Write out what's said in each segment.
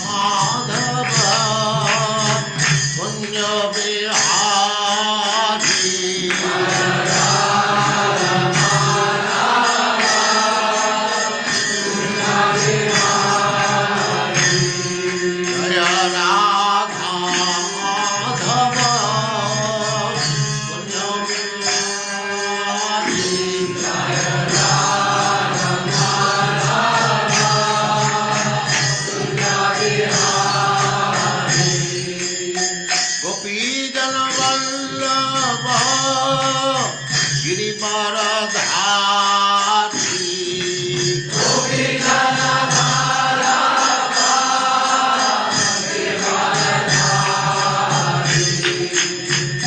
माधव कुंज बिहारी जय राधा माधव कुंज बिहारी गोपीजन वल्लभ गिरिवरधारी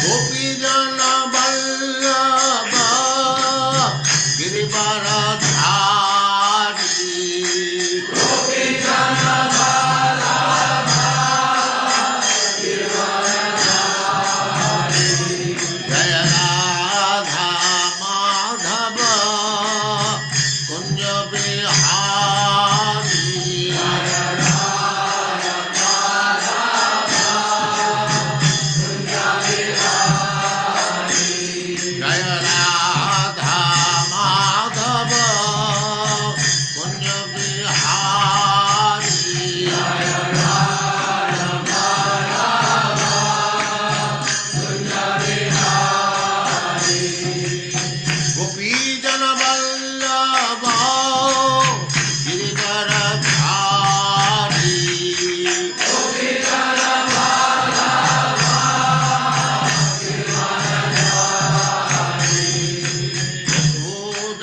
गोपीजन वल्लभ गिरिवरधारी जय राधा माधव कुंज बिहारी जय राधा माधव कुंज बिहारी गोपीजन वल्लभ गिरिवरधारी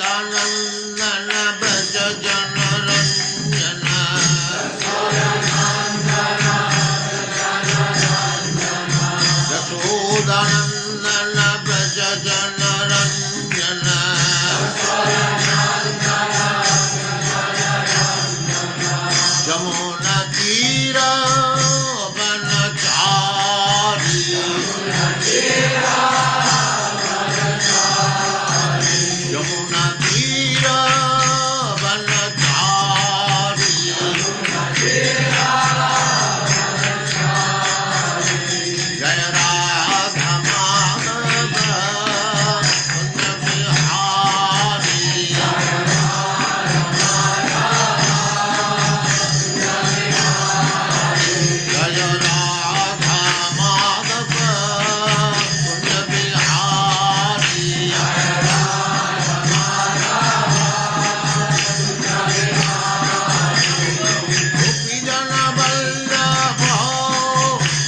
यशोदानंदन ब्रज जनरंजन यशोदानंदन ब्रज जनरंजन जमुना तीर वनचारी यमुना तीर वनचारी जय राधा माधव कुंज बिहारी जय राधा माधव कुंज बिहारी गोपीजन वल्लभ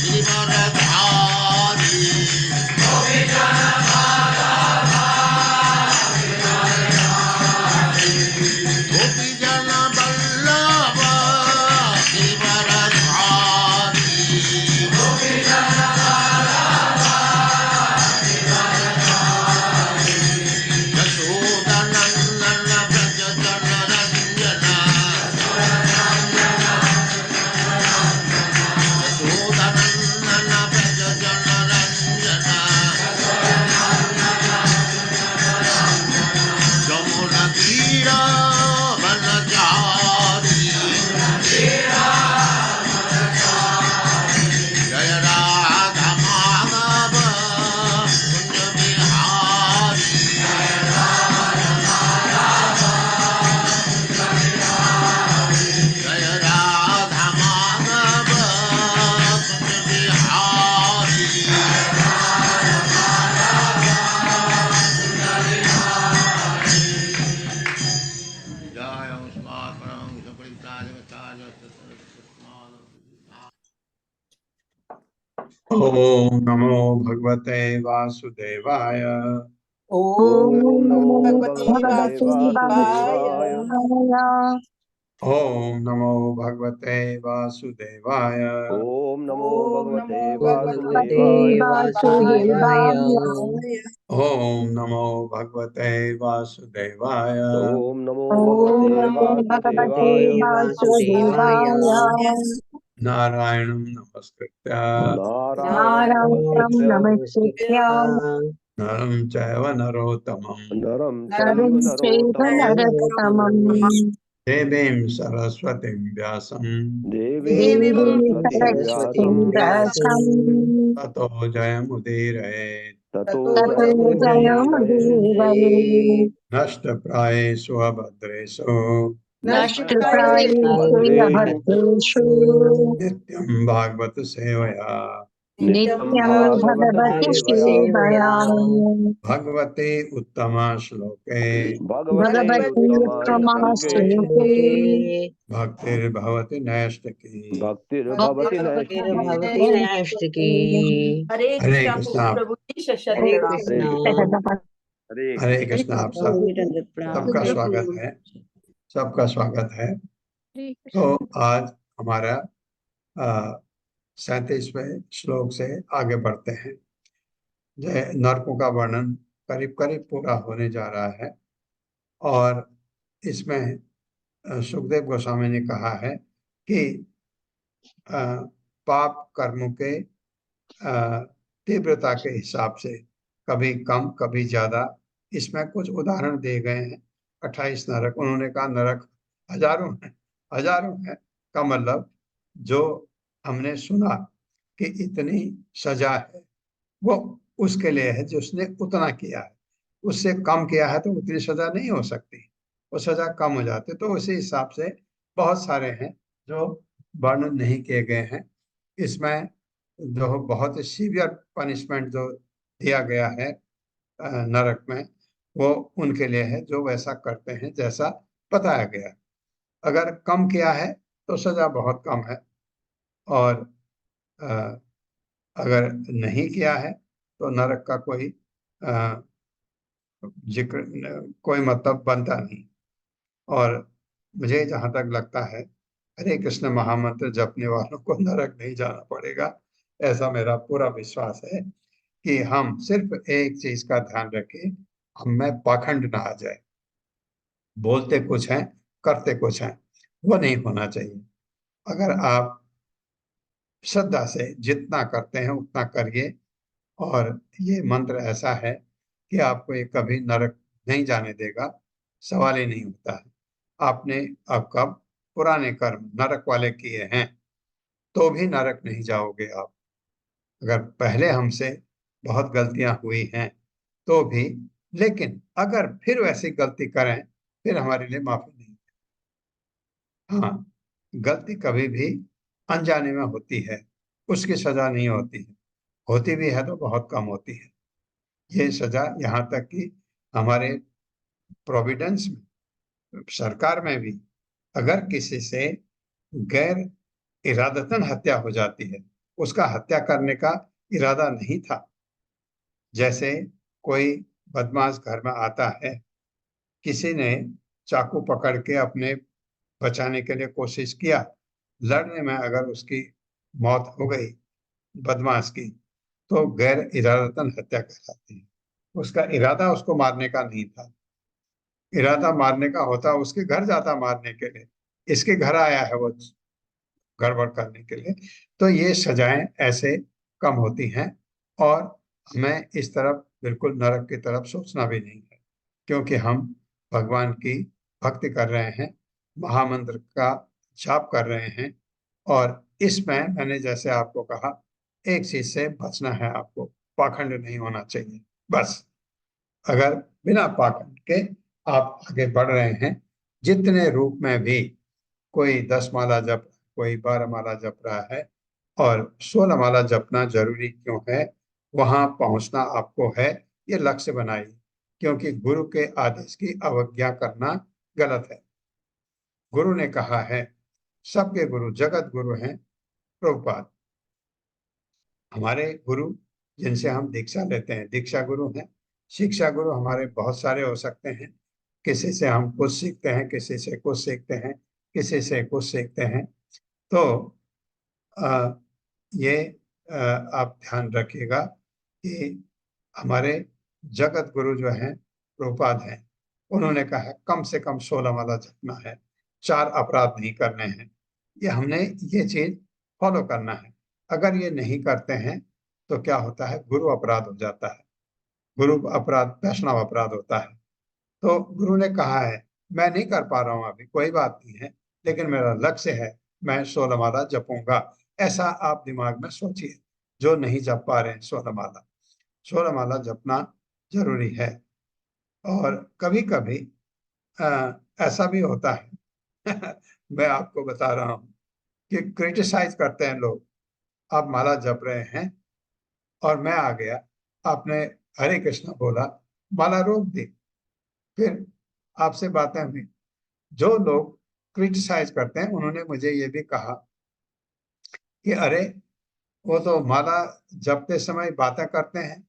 गिरिवरधारी गोपीजन वल्लभ गिरिवरधारी यशोदानंदन ब्रज जनरंजन यशोदानंदन ब्रज जनरंजन जमुना तीर वनचारी जय राधा माधव कुंज बिहारी जय राधा माधव कुंज बिहारी जय उस्मात् परं सपरिताजगताज ओम नमो भगवते वासुदेवाय ओम नमो भगवते भगवते वासुदेवाय ओम नमो भगवते वासुदेवाय ओम नमो ओम भगवते नमो वासुदेवाय वासुदेवाय ओम नमो भगवते वासुदेवाय ओम नमो ओम भगवते नमो वासुदेवाय नारायणं नमस्कृत्य नारायणं नमस्कृत्य नरं चैव नरोत्तमं नरं नरं चैव चैव नरोत्तमं नरोत्तमम् देवीं सरस्वतीं व्यासं देवीं सरस्वतीं व्यासं ततो जयमुदीरयेत्। ततो ततो जयमुदीरयेत्। नष्टप्रायेषु अभद्रेषु नष्टप्रायेषु भद्रेषु नित्यं भागवत सेवया नित्यं नित्यं भागवत भगवति सेवया सेवया भगवते उत्तमा श्लोके भगवते भगवति उत्तमा श्लोके उत्तमाश्लोके भक्तिर्भवति नैष्ठिकी। भक्तिर्भवति नैष्ठिकी। भगवति नैष्ठिकी। हरे हरे कृष्णा कृष्णा। प्रभु जी शत हरे प्रणाम। हरे कृष्णा। हरे हरे कृष्णा। आप सब सबका प्रभु स्वागत है। सबका स्वागत है। तो आज हमारा 37वें श्लोक से आगे बढ़ते हैं। जय नरकों का वर्णन करीब करीब पूरा होने जा रहा है और इसमें सुखदेव गोस्वामी ने कहा है कि पाप कर्मों के तीव्रता के हिसाब से कभी कम कभी ज्यादा इसमें कुछ उदाहरण दिए गए हैं। 28 नरक, उन्होंने कहा नरक हजारों हैं, हजारों हैं का मतलब जो हमने सुना कि इतनी सजा है वो उसके लिए है जिसने उतना किया है। उससे कम किया है तो उतनी सजा नहीं हो सकती, वो सजा कम हो जाती। तो उसी हिसाब से बहुत सारे हैं जो वर्णन नहीं किए गए हैं। इसमें जो बहुत सीवियर पनिशमेंट जो दिया गया है नरक में, वो उनके लिए है जो वैसा करते हैं जैसा बताया गया। अगर कम किया है तो सजा बहुत कम है और अ, अगर नहीं किया है तो नरक का कोई अ, जिक्र कोई मतलब बनता नहीं। और मुझे जहां तक लगता है हरे कृष्ण महामंत्र जपने वालों को नरक नहीं जाना पड़ेगा, ऐसा मेरा पूरा विश्वास है कि हम सिर्फ एक चीज का ध्यान रखें, हम में पाखंड ना आ जाए। बोलते कुछ हैं, करते कुछ हैं, वो नहीं होना चाहिए। अगर आप श्रद्धा से जितना करते हैं उतना करिए और ये मंत्र ऐसा है कि आपको ये कभी नरक नहीं जाने देगा, सवाल ही नहीं होता है। आपने अब कब पुराने कर्म नरक वाले किए हैं तो भी नरक नहीं जाओगे आप। अगर पहले हमसे बहुत गलतियां हुई हैं तो भी, लेकिन अगर फिर वैसी गलती करें फिर हमारे लिए माफी नहीं। हाँ, गलती कभी भी अनजाने में होती है, उसकी सजा नहीं होती है। होती भी है तो बहुत कम होती है। ये सजा यहाँ तक कि हमारे प्रोविडेंस में, सरकार में भी अगर किसी से गैर इरादतन हत्या हो जाती है, उसका हत्या करने का इरादा नहीं था, जैसे कोई बदमाश घर में आता है, किसी ने चाकू पकड़ के अपने बचाने के लिए कोशिश किया, लड़ने में अगर उसकी मौत हो गई बदमाश की, तो गैर इरादतन हत्या कहलाती है। उसका इरादा उसको मारने का नहीं था। इरादा मारने का होता उसके घर जाता मारने के लिए, इसके घर आया है वो गड़बड़ करने के लिए। तो ये सजाएं ऐसे कम होती हैं और हमें इस तरफ बिल्कुल नरक की तरफ सोचना भी नहीं है, क्योंकि हम भगवान की भक्ति कर रहे हैं, महामंत्र का जाप कर रहे हैं। और इसमें मैंने जैसे आपको कहा, एक चीज से बचना है आपको, पाखंड नहीं होना चाहिए बस। अगर बिना पाखंड के आप आगे बढ़ रहे हैं, जितने रूप में भी, कोई 10 माला जप, कोई 12 माला जप रहा है, और 16 माला जपना जरूरी क्यों है, वहां पहुंचना आपको है, ये लक्ष्य बनाइए। क्योंकि गुरु के आदेश की अवज्ञा करना गलत है। गुरु ने कहा है, सबके गुरु जगत गुरु हैं प्रभुपाद। हमारे गुरु जिनसे हम दीक्षा लेते हैं दीक्षा गुरु हैं। शिक्षा गुरु हमारे बहुत सारे हो सकते हैं, किसी से हम कुछ सीखते हैं, किसी से कुछ सीखते हैं, किसी से कुछ सीखते हैं। तो आ, ये आप ध्यान रखिएगा कि हमारे जगत गुरु जो हैं प्रभुपाद हैं, उन्होंने कहा है कम से कम 16 माला जपना है, 4 अपराध नहीं करने हैं। ये हमने ये चीज फॉलो करना है। अगर ये नहीं करते हैं तो क्या होता है, गुरु अपराध हो जाता है। गुरु अपराध वैष्णव अपराध होता है। तो गुरु ने कहा है मैं नहीं कर पा रहा हूँ अभी, कोई बात नहीं है, लेकिन मेरा लक्ष्य है, मैं 16 माला जपूंगा। ऐसा आप दिमाग में सोचिए, जो नहीं जप पा रहे हैं 16 माला। 16 माला जपना जरूरी है। और कभी कभी ऐसा भी होता है मैं आपको बता रहा हूँ कि क्रिटिसाइज करते हैं लोग। आप माला जप रहे हैं और मैं आ गया, आपने हरे कृष्ण बोला, माला रोक दी, फिर आपसे बातें हुई। जो लोग क्रिटिसाइज करते हैं उन्होंने मुझे ये भी कहा कि अरे, वो तो माला जपते समय बातें करते हैं,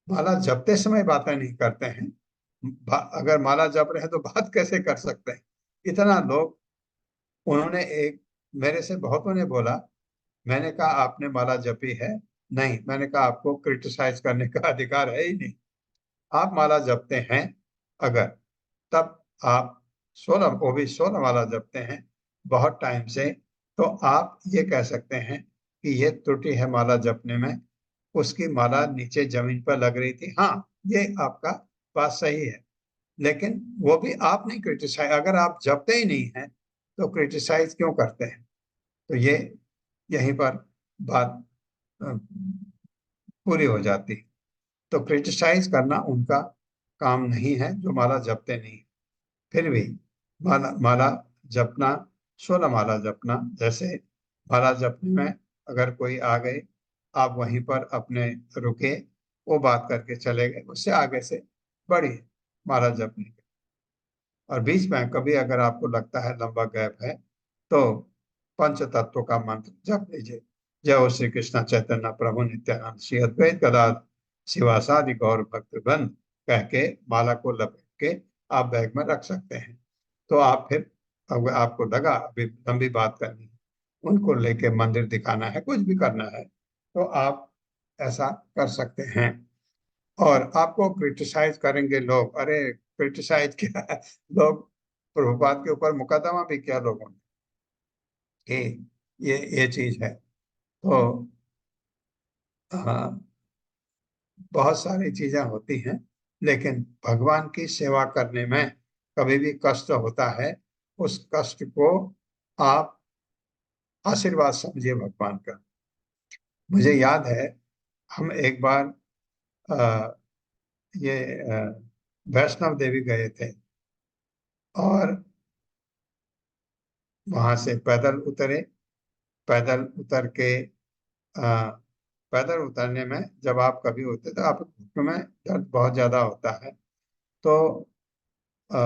माला जपते समय बातें नहीं करते हैं। अगर माला जप रहे हैं तो बात कैसे कर सकते हैं? इतना लोग, उन्होंने एक, मेरे से बहुतों ने बोला। मैंने कहा आपने माला जपी है? नहीं। मैंने कहा आपको क्रिटिसाइज करने का अधिकार है ही नहीं। आप माला जपते हैं अगर, तब आप 16, वो भी 16 माला जपते हैं बहुत टाइम से, तो आप ये कह सकते हैं कि ये त्रुटि है माला जपने में, उसकी माला नीचे जमीन पर लग रही थी। हाँ, ये आपका बात सही है, लेकिन वो भी आप नहीं क्रिटिसाइज, अगर आप जपते ही नहीं हैं तो क्रिटिसाइज क्यों करते हैं? तो ये यहीं पर बात अ, पूरी हो जाती। तो क्रिटिसाइज करना उनका काम नहीं है जो माला जपते नहीं। फिर भी माला माला जपना, 16 माला जपना, जैसे माला जपने में अगर कोई आ गए, आप वहीं पर अपने रुके, वो बात करके चले गए, उससे आगे से बढ़िए माला जपने के। और बीच में कभी अगर आपको लगता है लंबा गैप है, तो पंच तत्वों का मंत्र जप लीजिए। जय हो श्री कृष्ण चैतन्य प्रभु नित्यानंद श्री अद्वैत गदाधर शिवासादि गौर भक्तवृंद कह के माला को लपेट के आप बैग में रख सकते हैं। तो आप फिर, अगर आपको लगा अभी लंबी बात करनी है, उनको लेके मंदिर दिखाना है, कुछ भी करना है, तो आप ऐसा कर सकते हैं। और आपको क्रिटिसाइज करेंगे लोग, अरे क्रिटिसाइज क्या है, लोग प्रभुपाद के ऊपर मुकदमा भी किया लोगों ने कि ये चीज है। तो हाँ, बहुत सारी चीजें होती हैं, लेकिन भगवान की सेवा करने में कभी भी कष्ट होता है, उस कष्ट को आप आशीर्वाद समझिए भगवान का। मुझे याद है, हम एक बार अ, ये वैष्णव देवी गए थे, और वहां से पैदल उतरे। पैदल उतर के अ, पैदल उतरने में जब आप कभी होते तो आप घुटनों में दर्द बहुत ज्यादा होता है। तो अ,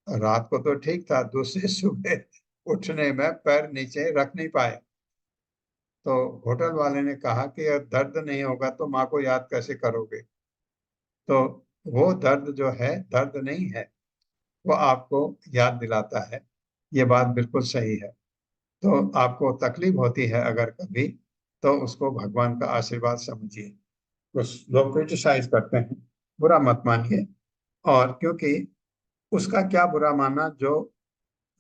रात को तो ठीक था, दूसरे सुबह उठने में पैर नीचे रख नहीं पाए। तो होटल वाले ने कहा कि अगर दर्द नहीं होगा तो माँ को याद कैसे करोगे? तो वो दर्द जो है, दर्द नहीं है, वो आपको याद दिलाता है। ये बात बिल्कुल सही है। तो आपको तकलीफ होती है अगर कभी, तो उसको भगवान का आशीर्वाद समझिए। कुछ लोग क्रिटिसाइज करते हैं, बुरा मत मानिए। और क्योंकि उसका क्या बुरा मानना, जो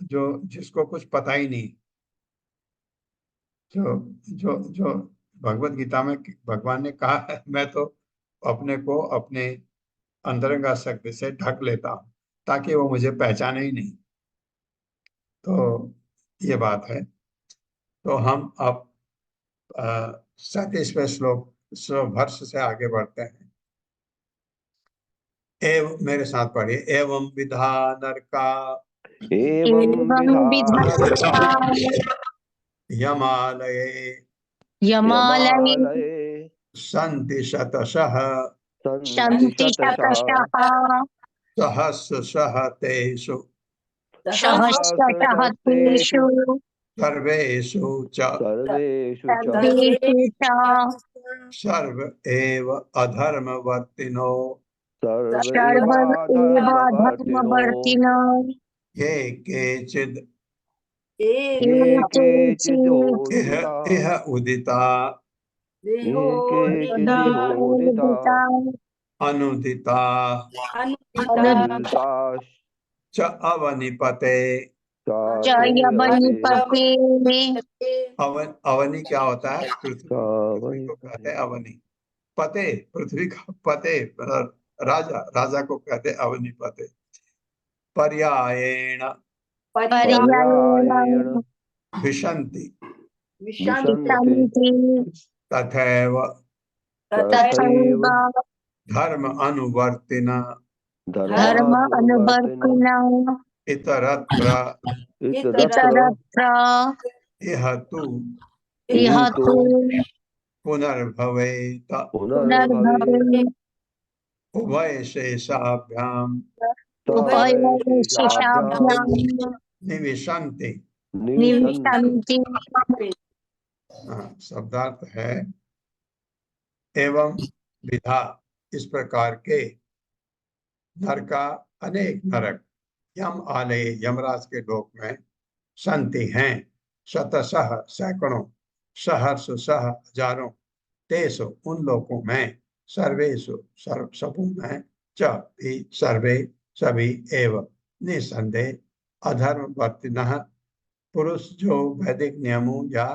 जो जिसको कुछ पता ही नहीं, जो जो जो भगवत गीता में भगवान ने कहा है, मैं तो अपने को अपने अंतरंग शक्ति से ढक लेता हूँ ताकि वो मुझे पहचाने ही नहीं। तो ये बात है। तो हम अब 37वें श्लोक वर्ष से आगे बढ़ते हैं। मेरे साथ पढ़िए। एवं विधा नरका एवं एवं विधानर्षा विधाता यमालये यमालये यमालये सन्ति शतशः सन्ति सन्ति शतशः शतशः सहस्रशः तेषु सहस्रशस्तेषु सहस्रशः सर्वेषु च सर्वेषु च सर्वेषु च सर्व एव अधर्मवर्तिनो सर्व सर्व एव एवाधर्मवर्तिनो धर्मवर्तिनो ये केचिद् ये इह केचिदोदिता इह उदिता ये केचिदिहोदिता अनुदिता अनुदिता च अवनिपते। चाचेयते जयवनिपते अवनी क्या होता है? पृथ्वी। पृथ्वी को कहते चावनिपते हैं अवनी। पते, पृथ्वी का पते, मतलब राजा, राजा को कहते हैं अवनी पते। पर्यायेण पर्यायेण विशन्ति विशन्ति तथैव तथैव धर्म अनुवर्तिन धर्म अनुवर्तिनः इतरत्र इतरत्र इह तु इह तु पुनर्भवेत पुनर्भवेत् उभयशेषाभ्याम् उभयशेषाभ्यां निविशन्ति। निविशन्ति। शब्दार्थ है एवं विधा, इस प्रकार के नरका अनेक नरक यम आलय यमराज के लोक में संति हैं, शतशः सैकड़ों, सहर्षु सह हजारों, तेसु उन लोकों में, सर्वेषु सबों में, च भी सर्वे सभी एव निसंदेह अधर्मवर्तिनः पुरुष जो वैदिक नियमों या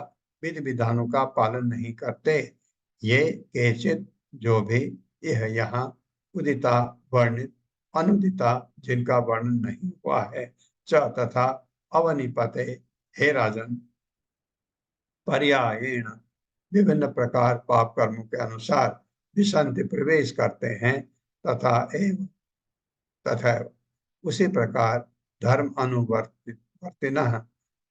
विधि विधानों का पालन नहीं करते, ये केचित जो भी यह यहाँ उदिता वर्णित अनुदिता जिनका वर्णन नहीं हुआ है, च तथा अवनिपते हे राजन पर्यायेण विभिन्न प्रकार पाप कर्मों के अनुसार विसंति प्रवेश करते हैं, तथा उसी प्रकार धर्म अनुवर्तिनः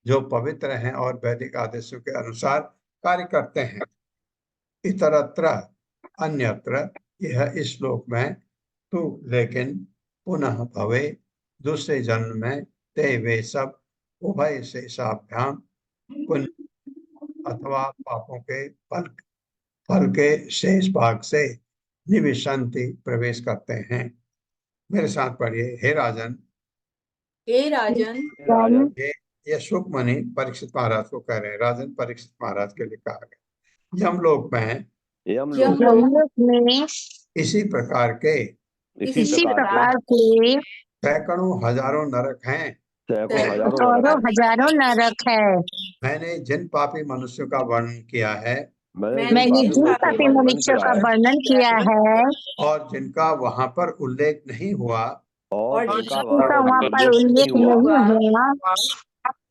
जो पवित्र हैं और वैदिक आदेशों के अनुसार कार्य करते हैं, इतरत्र अन्यत्र यह इस श्लोक में तू लेकिन पुनः भवे दूसरे जन्म में ते वे सब उभय शेषाभ्याम पुण्य अथवा पापों के फल के शेष भाग से निविशन्ति प्रवेश करते हैं। मेरे साथ पढ़िए, हे राजन। ये शुक मुनि परीक्षित महाराज को कह रहे हैं, राजन परीक्षित महाराज के लिए कहा गया। यमलोक में इसी प्रकार के सैकड़ों हजारों नरक हैं, हजारों नरक है। मैंने जिन पापी मनुष्यों का वर्णन किया है, मैंने जिन पापी मनुष्यों का वर्णन किया है और जिनका वहाँ पर उल्लेख नहीं हुआ, जिनका वहाँ पर उल्लेख नहीं हुआ,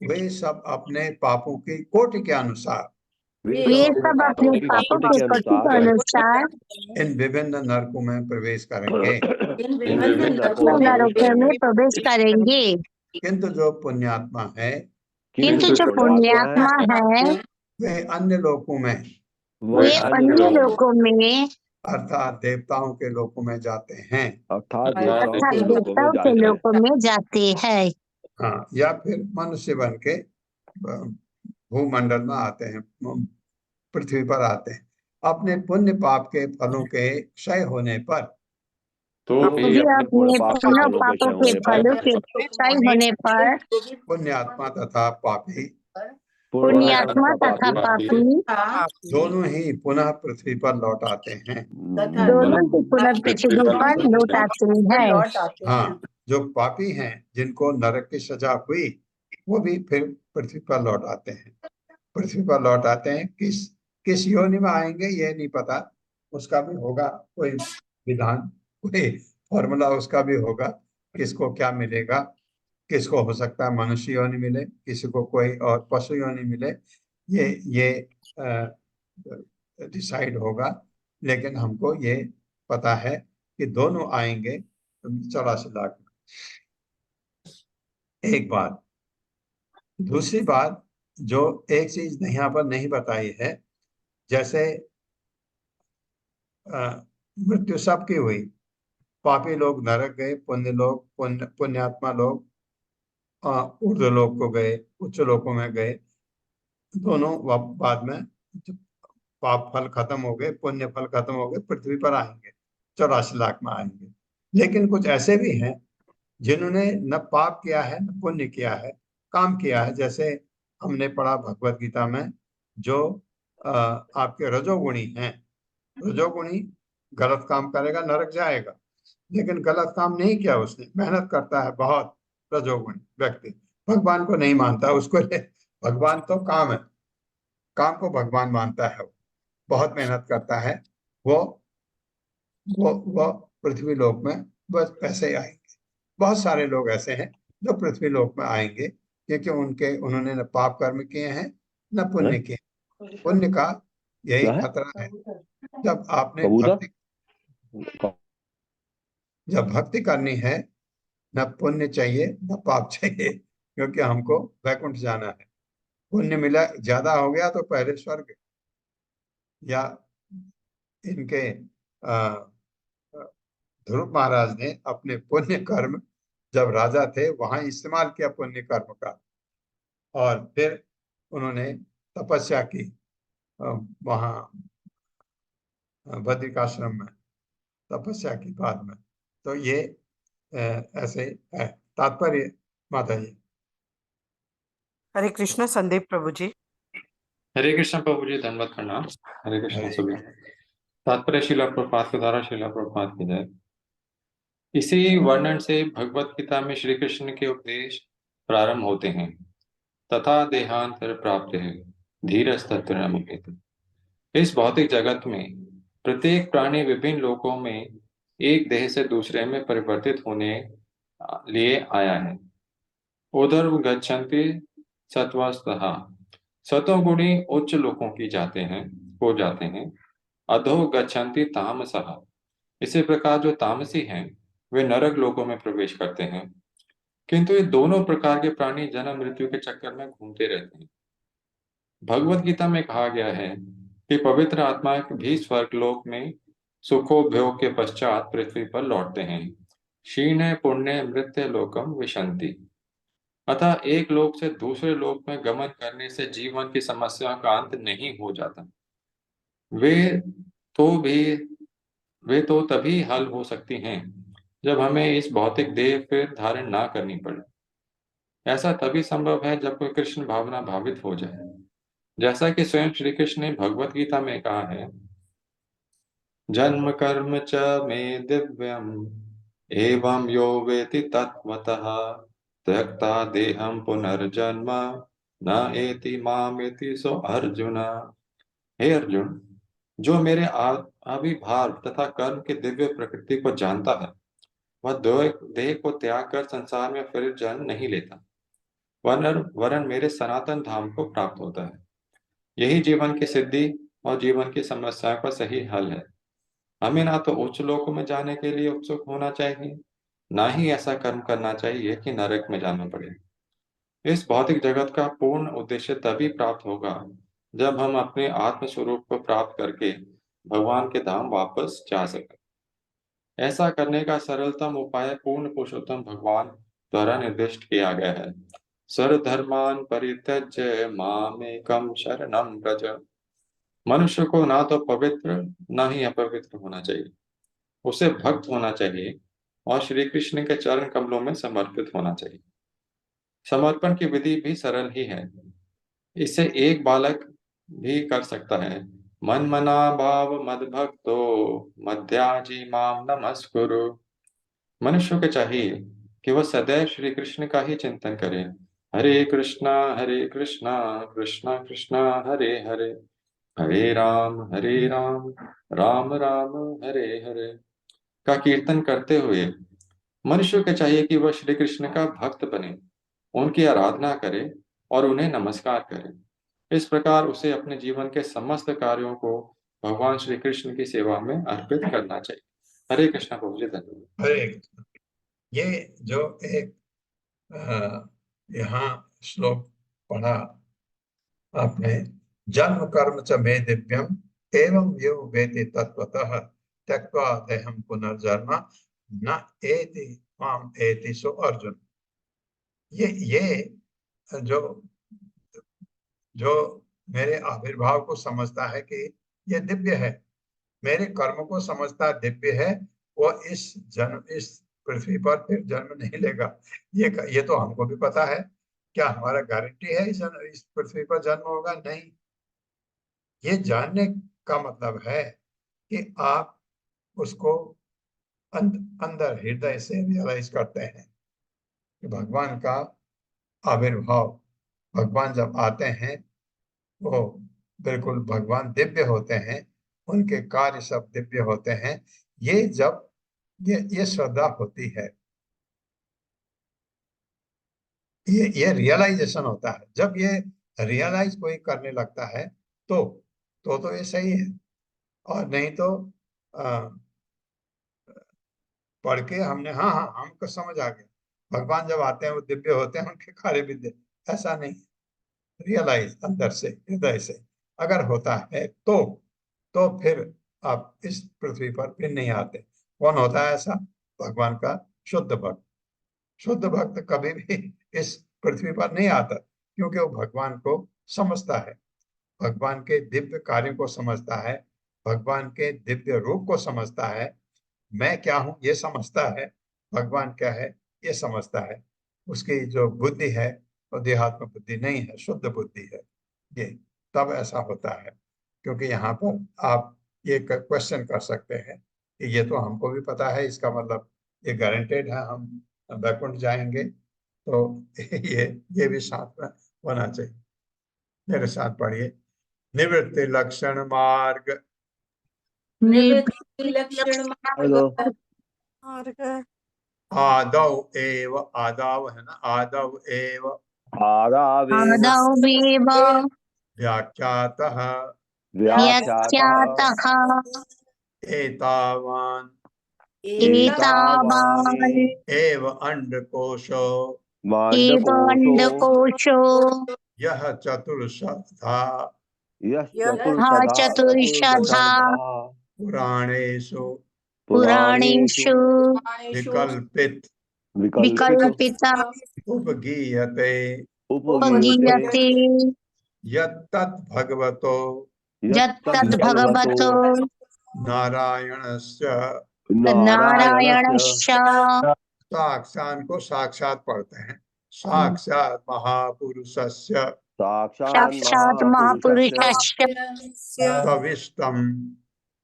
वे सब अपने पापों की कोटि के अनुसार वे सब अपने पापों की कोटि के अनुसार इन विभिन्न नरकों में प्रवेश करेंगे। नरकों में प्रवेश करेंगे। किंतु जो पुण्यात्मा है, वे अन्य लोकों में, अर्थात देवताओं के लोकों में जाते हैं, हाँ, या फिर मनुष्य बन के भूमंडल में आते हैं, पृथ्वी पर आते हैं। अपने पुण्य पाप के फलों के क्षय होने पर पुण्यात्मा तथा पापी दोनों ही पुनः पृथ्वी पर लौट आते हैं। हाँ, जो पापी हैं जिनको नरक की सजा हुई, वो भी फिर पृथ्वी पर लौट आते हैं। पृथ्वी पर लौट आते हैं, किस योनि में आएंगे ये नहीं पता, उसका भी होगा कोई विधान, कोई फॉर्मूला उसका भी होगा, किसको क्या मिलेगा, किसको हो सकता है मनुष्य योनि मिले, किसी को कोई और पशु योनि मिले, ये डिसाइड होगा। लेकिन हमको ये पता है कि दोनों आएंगे 84 लाख। एक बात। दूसरी बात, जो एक चीज यहाँ पर नहीं बताई है, जैसे मृत्यु सबकी हुई, पापी लोग नरक गए, पुण्यात्मा लोग ऊर्ध्व लोक को गए, उच्च लोकों में गए, दोनों बाद में पाप फल खत्म हो गए, पुण्य फल खत्म हो गए, पृथ्वी पर आएंगे, 84 लाख में आएंगे। लेकिन कुछ ऐसे भी हैं जिन्होंने न पाप किया है न पुण्य किया है, काम किया है। जैसे हमने पढ़ा भगवत गीता में, जो आपके रजोगुणी हैं, रजोगुणी गलत काम करेगा नरक जाएगा, लेकिन गलत काम नहीं किया उसने, मेहनत करता है बहुत, रजोगुणी व्यक्ति भगवान को नहीं मानता, उसको भगवान तो काम है, काम को भगवान मानता है, बहुत मेहनत करता है, वो पृथ्वी लोक में बस पैसे आएंगे। बहुत सारे लोग ऐसे हैं जो पृथ्वी लोक में आएंगे, क्योंकि उन्होंने न पाप कर्म किए हैं न पुण्य किए। पुण्य का यही क्या है? खतरा है। जब आपने कबूतर? जब भक्ति करनी है, न पुण्य चाहिए न पाप चाहिए, क्योंकि हमको वैकुंठ जाना है। पुण्य मिला ज्यादा हो गया तो पहले स्वर्ग, या इनके ध्रुव महाराज ने अपने पुण्य कर्म जब राजा थे वहां इस्तेमाल किया पुण्य कर्म का, और फिर उन्होंने तपस्या की वहां बद्रिकाश्रम में, तपस्या की बाद में। तो ये ऐसे है तात्पर्य। माता जी। हरे कृष्ण संदीप प्रभु जी। हरे कृष्ण प्रभु जी, धन्यवाद करना। हरे कृष्ण हरे सभी। तात्पर्य शिला प्रपात के द्वारा शिला प्रपात की जाए। इसी वर्णन से भगवत गीता में श्री कृष्ण के उपदेश प्रारंभ होते हैं। तथा देहांतर प्राप्त है धीरज तत्र न मुह्यते। इस भौतिक जगत में प्रत्येक प्राणी विभिन्न लोकों में एक देह से दूसरे में परिवर्तित होने लिए आया है। उधर गच्छन्ति सत्वस्तः, सतोगुणी उच्च लोकों की जाते हैं, हो जाते हैं। अधो गच्छन्ति तामसः, इसी प्रकार जो तामसी हैं वे नरक लोकों में प्रवेश करते हैं। किंतु ये दोनों प्रकार के प्राणी जन्म मृत्यु के चक्कर में घूमते रहते हैं। भगवत गीता में कहा गया है कि पवित्र आत्मा भी स्वर्गलोक में सुखोभोग के पश्चात पृथ्वी पर लौटते हैं। क्षीणे पुण्य मृत्य लोकम विशंति। अतः एक लोक से दूसरे लोक में गमन करने से जीवन की समस्याओं का अंत नहीं हो जाता। वे तो तभी हल हो सकती हैं जब हमें इस भौतिक देह फिर धारण ना करनी पड़े। ऐसा तभी संभव है जब कोई कृष्ण भावना भावित हो जाए, जैसा कि स्वयं श्री कृष्ण ने भगवत गीता में कहा है, जन्म कर्म च मे दिव्यम एवं यो वेति तत्वतः त्यक्ता देहम पुनर्जन्म न एति मामेति सो अर्जुन। हे अर्जुन, जो मेरे आविर्भाव तथा कर्म के दिव्य प्रकृति को जानता है वह देह को त्याग कर संसार में फिर जन्म नहीं लेता, वरन मेरे सनातन धाम को प्राप्त होता है। यही जीवन की सिद्धि और जीवन की समस्याओं का सही हल है। हमें ना तो उच्च लोकों में जाने के लिए उत्सुक होना चाहिए, ना ही ऐसा कर्म करना चाहिए कि नरक में जाना पड़े। इस भौतिक जगत का पूर्ण उद्देश्य तभी प्राप्त होगा जब हम अपने आत्म स्वरूप को प्राप्त करके भगवान के धाम वापस जा सकें। ऐसा करने का सरलतम उपाय पूर्ण पुरुषोत्तम भगवान द्वारा निर्दिष्ट किया गया है। सर्वधर्मान परित्यज्य मामेकम शरणम व्रज। मनुष्य को ना तो पवित्र ना ही अपवित्र होना चाहिए, उसे भक्त होना चाहिए और श्री कृष्ण के चरण कमलों में समर्पित होना चाहिए। समर्पण की विधि भी सरल ही है। इसे एक बालक भी कर सकता है। मन मना भाव मद भक्तो मध्याजी माम नमस्कुरु। मनुष्य को चाहिए कि वह सदैव श्री कृष्ण का ही चिंतन करे। हरे कृष्णा कृष्णा कृष्णा हरे हरे, हरे राम राम राम हरे हरे का कीर्तन करते हुए मनुष्य को चाहिए कि वह श्री कृष्ण का भक्त बने, उनकी आराधना करे और उन्हें नमस्कार करे। इस प्रकार उसे अपने जीवन के समस्त कार्यों को भगवान श्री कृष्ण की सेवा में अर्पित करना चाहिए। हरे कृष्णा प्रभु जी, धन्यवाद। हरे कृष्ण। ये जो एक यहाँ श्लोक पढ़ा आपने, जन्म कर्म च मे दिव्यम एवं यो वेति तत्वतः त्यक्त्वा देहम पुनर्जन्म न एति माम एति सो अर्जुन। ये जो जो मेरे आविर्भाव को समझता है कि ये दिव्य है, मेरे कर्म को समझता दिव्य है, वो इस पृथ्वी पर फिर जन्म नहीं लेगा। ये तो हमको भी पता है। क्या हमारा गारंटी है इस पृथ्वी पर जन्म होगा? नहीं। ये जानने का मतलब है कि आप उसको अंदर हृदय से रियलाइज करते हैं कि भगवान का आविर्भाव, भगवान जब आते हैं वो बिल्कुल भगवान दिव्य होते हैं, उनके कार्य सब दिव्य होते हैं। ये जब ये श्रद्धा होती है ये रियलाइजेशन होता है। जब ये रियलाइज कोई करने लगता है तो ये सही है। और नहीं तो आ, पढ़ के हमने हाँ हाँ हमको समझ आ गया, भगवान जब आते हैं वो दिव्य होते हैं, उनके कार्य विद्य, ऐसा नहीं। रियलाइज अंदर से, हृदय से अगर होता है तो फिर आप इस पृथ्वी पर फिर नहीं आते। कौन होता है ऐसा? भगवान का शुद्ध भक्त। शुद्ध भक्त कभी भी इस पृथ्वी पर नहीं आता, क्योंकि वो भगवान को समझता है, भगवान के दिव्य कार्यों को समझता है, भगवान के दिव्य रूप को समझता है। मैं क्या हूं ये समझता है, भगवान क्या है ये समझता है। उसकी जो बुद्धि है वो देहात्म बुद्धि नहीं है, शुद्ध बुद्धि है ये। तब ऐसा होता है। क्योंकि यहाँ पर आप ये क्वेश्चन कर सकते हैं कि ये तो हमको भी पता है, इसका मतलब ये गारंटेड है हम वैकुंठ जाएंगे, तो ये भी साथ में होना चाहिए। मेरे साथ पढ़िए। निवृत्ति लक्षण मार्ग निवृत्ति लक्षण मार्ग मार्ग आदौ एव, आदाव है ना, आदौ एव आदावेव आदौमेव व्याख्यातः व्याख्यातः व्याख्यातः एतावान् एतावान् एव अंडकोशो एव माण्डकोशो अंडकोशो यः चतुर्षधा हा चतुर्षधा पुराणेषु पुराणेषु विकल्पित विकल्पिता उपगीयते उपगीयते यत्तद् भगवतो यत्तद्भगवतो नारायणस्य नारायणश्च साक्षात् को साक्षात पढ़ते हैं, साक्षात महापुरुषस्य साक्षात् महापुरुषस्य तविष्टम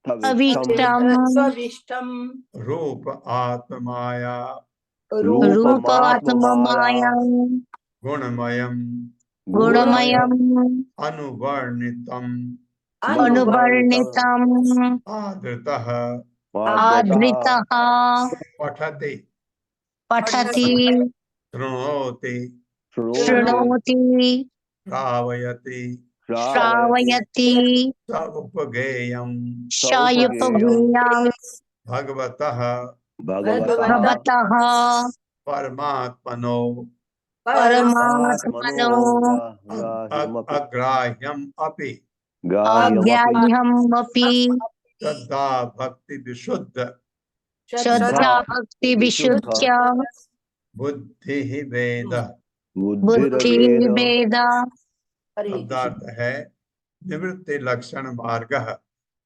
अविष्टम् स्वविष्टम रूप आत्माया रूप आत्ममायां गुणमयम् गुणमयम् अनुवर्णितम् अनुवर्णितम् आदृतः आदृतः पठति पठति शृणोति शृणोति श्रावयति श्रावयति स उपगेयम् शायुपगुह्यं भगवतः भवतः परमात्मनो परमात्मनो अग्राह्यम् अपि अज्ञाह्यमपि श्रद्धा भक्ति विशुद्ध श्रद्धा भक्ति विशुद्ध्या बुद्धि वेद। बुद्धि वेद। शब्दार्थ है निवृत्ति लक्षण मार्ग,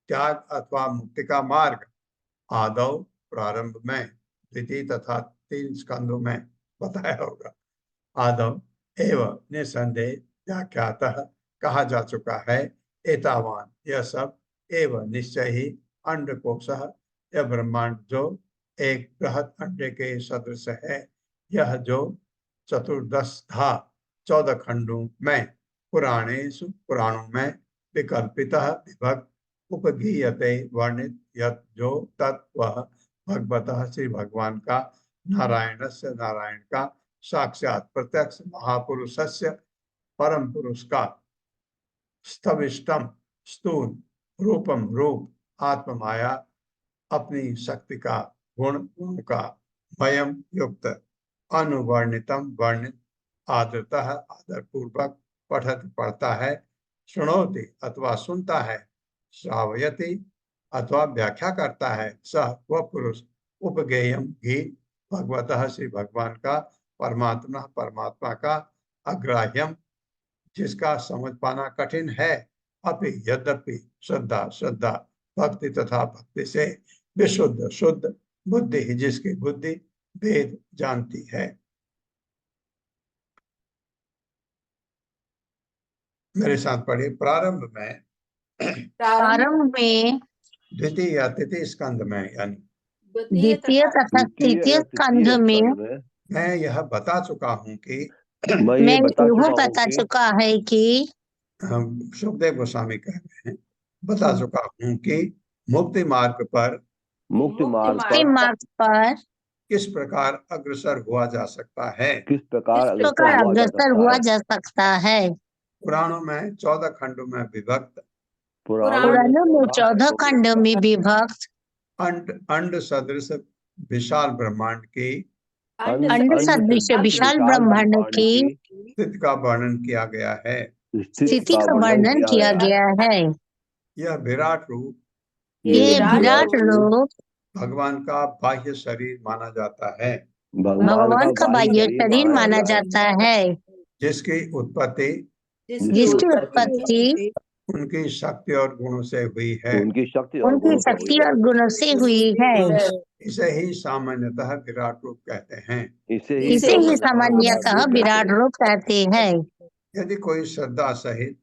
त्याग अथवा मुक्ति का मार्ग। आदौ प्रारंभ में, द्वितीय तथा 3 स्कंदों में बताया होगा। आदौ एवं निसंदेह व्याख्यातः कहा जा चुका है। एतावान यह सब, एवं निश्चय ही अंडकोशः यह ब्रह्मांड जो एक बृहद अंडे के सदृश है, यह जो चतुर्दश था 14 खंडों में, पुराणेषु पुराणों में, विकल्पितः विभक्त, उपगीयते वर्णित, यत् जो तत्व भगवतः श्री भगवान का, नारायण से नारायण का, साक्षात प्रत्यक्ष महापुरुषस्य परम पुरुष का, स्तविष्टम स्थूल, रूपम रूप, आत्म माया अपनी शक्ति का, गुण गुण का, भयम युक्त, अनुवर्णितम वर्णित, आदरतः आदर पूर्वक, पठत पढ़ता है, सुनोति अथवा सुनता है, श्रावयति अथवा व्याख्या करता है, सह वह पुरुष, उपगेयम ही भगवतः श्री भगवान का, परमात्मा परमात्मा का, अग्राह्यम जिसका समझ पाना कठिन है, अपि यद्यपि श्रद्धा श्रद्धा भक्ति तथा भक्ति से विशुद्ध शुद्ध, बुद्धि जिसकी बुद्धि वेद जानती है। मेरे साथ पढ़िए। प्रारंभ में द्वितीय या तृतीय स्कंद में, यानी द्वितीय तथा तृतीय स्कंध में मैं यह बता चुका हूँ कि मैं यह बता चुका है कि सुखदेव गोस्वामी कह रहे हैं, बता चुका हूँ कि मुक्ति मार्ग पर किस प्रकार अग्रसर हुआ जा सकता है। किस प्रकार इस प्रकार अग्रसर हुआ जा सकता है। पुराणों में 14 खंडों में विभक्त पुराणों में 14 खंड में विभक्त अंड सदृश विशाल ब्रह्मांड की अंड सदृश विशाल ब्रह्मांड की स्थिति का वर्णन किया गया है। स्थिति का वर्णन किया गया है। यह विराट रूप ये विराट रूप भगवान का बाह्य शरीर माना जाता है, भगवान का बाह्य शरीर माना जाता है, जिसकी उत्पत्ति जिसकी उत्पत्ति उनकी शक्ति और गुणों से हुई है। उनकी शक्ति और गुणों से हुई है। इसे ही सामान्यतः विराट रूप कहते हैं। इसे ही सामान्यतः विराट रूप कहते हैं। यदि कोई श्रद्धा सहित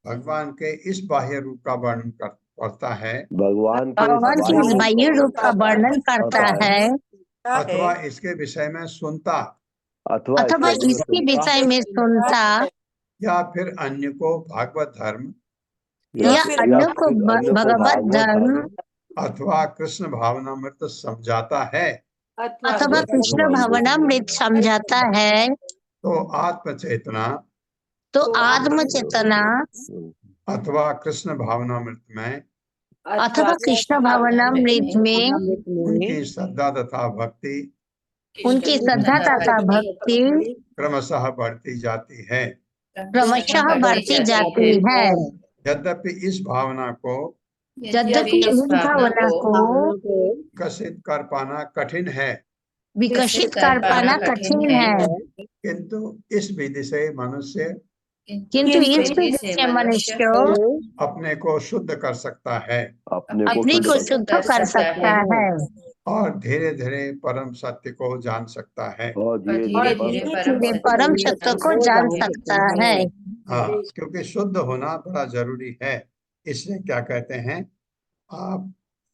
भगवान के इस बाह्य रूप का वर्णन करता है, भगवान के इस बाह्य रूप का वर्णन करता है, अथवा इसके विषय में सुनता, अथवा इसके विषय में सुनता, या फिर अन्य को भागवत धर्म या अन्य को भगवत धर्म अथवा कृष्ण भावनामृत समझाता है, अथवा कृष्ण भावनामृत समझाता है, तो आत्मचेतना अथवा कृष्ण भावनामृत में उनकी श्रद्धा तथा भक्ति क्रमशः बढ़ती जाती है। यद्यपि इस भावना को विकसित कर पाना कठिन है, किंतु इस विधि से मनुष्य अपने को शुद्ध कर सकता है और धीरे धीरे परम सत्य को जान सकता है। परम सत्य को जान सकता है। हाँ, क्योंकि शुद्ध होना बड़ा जरूरी है। इसलिए क्या कहते हैं, आप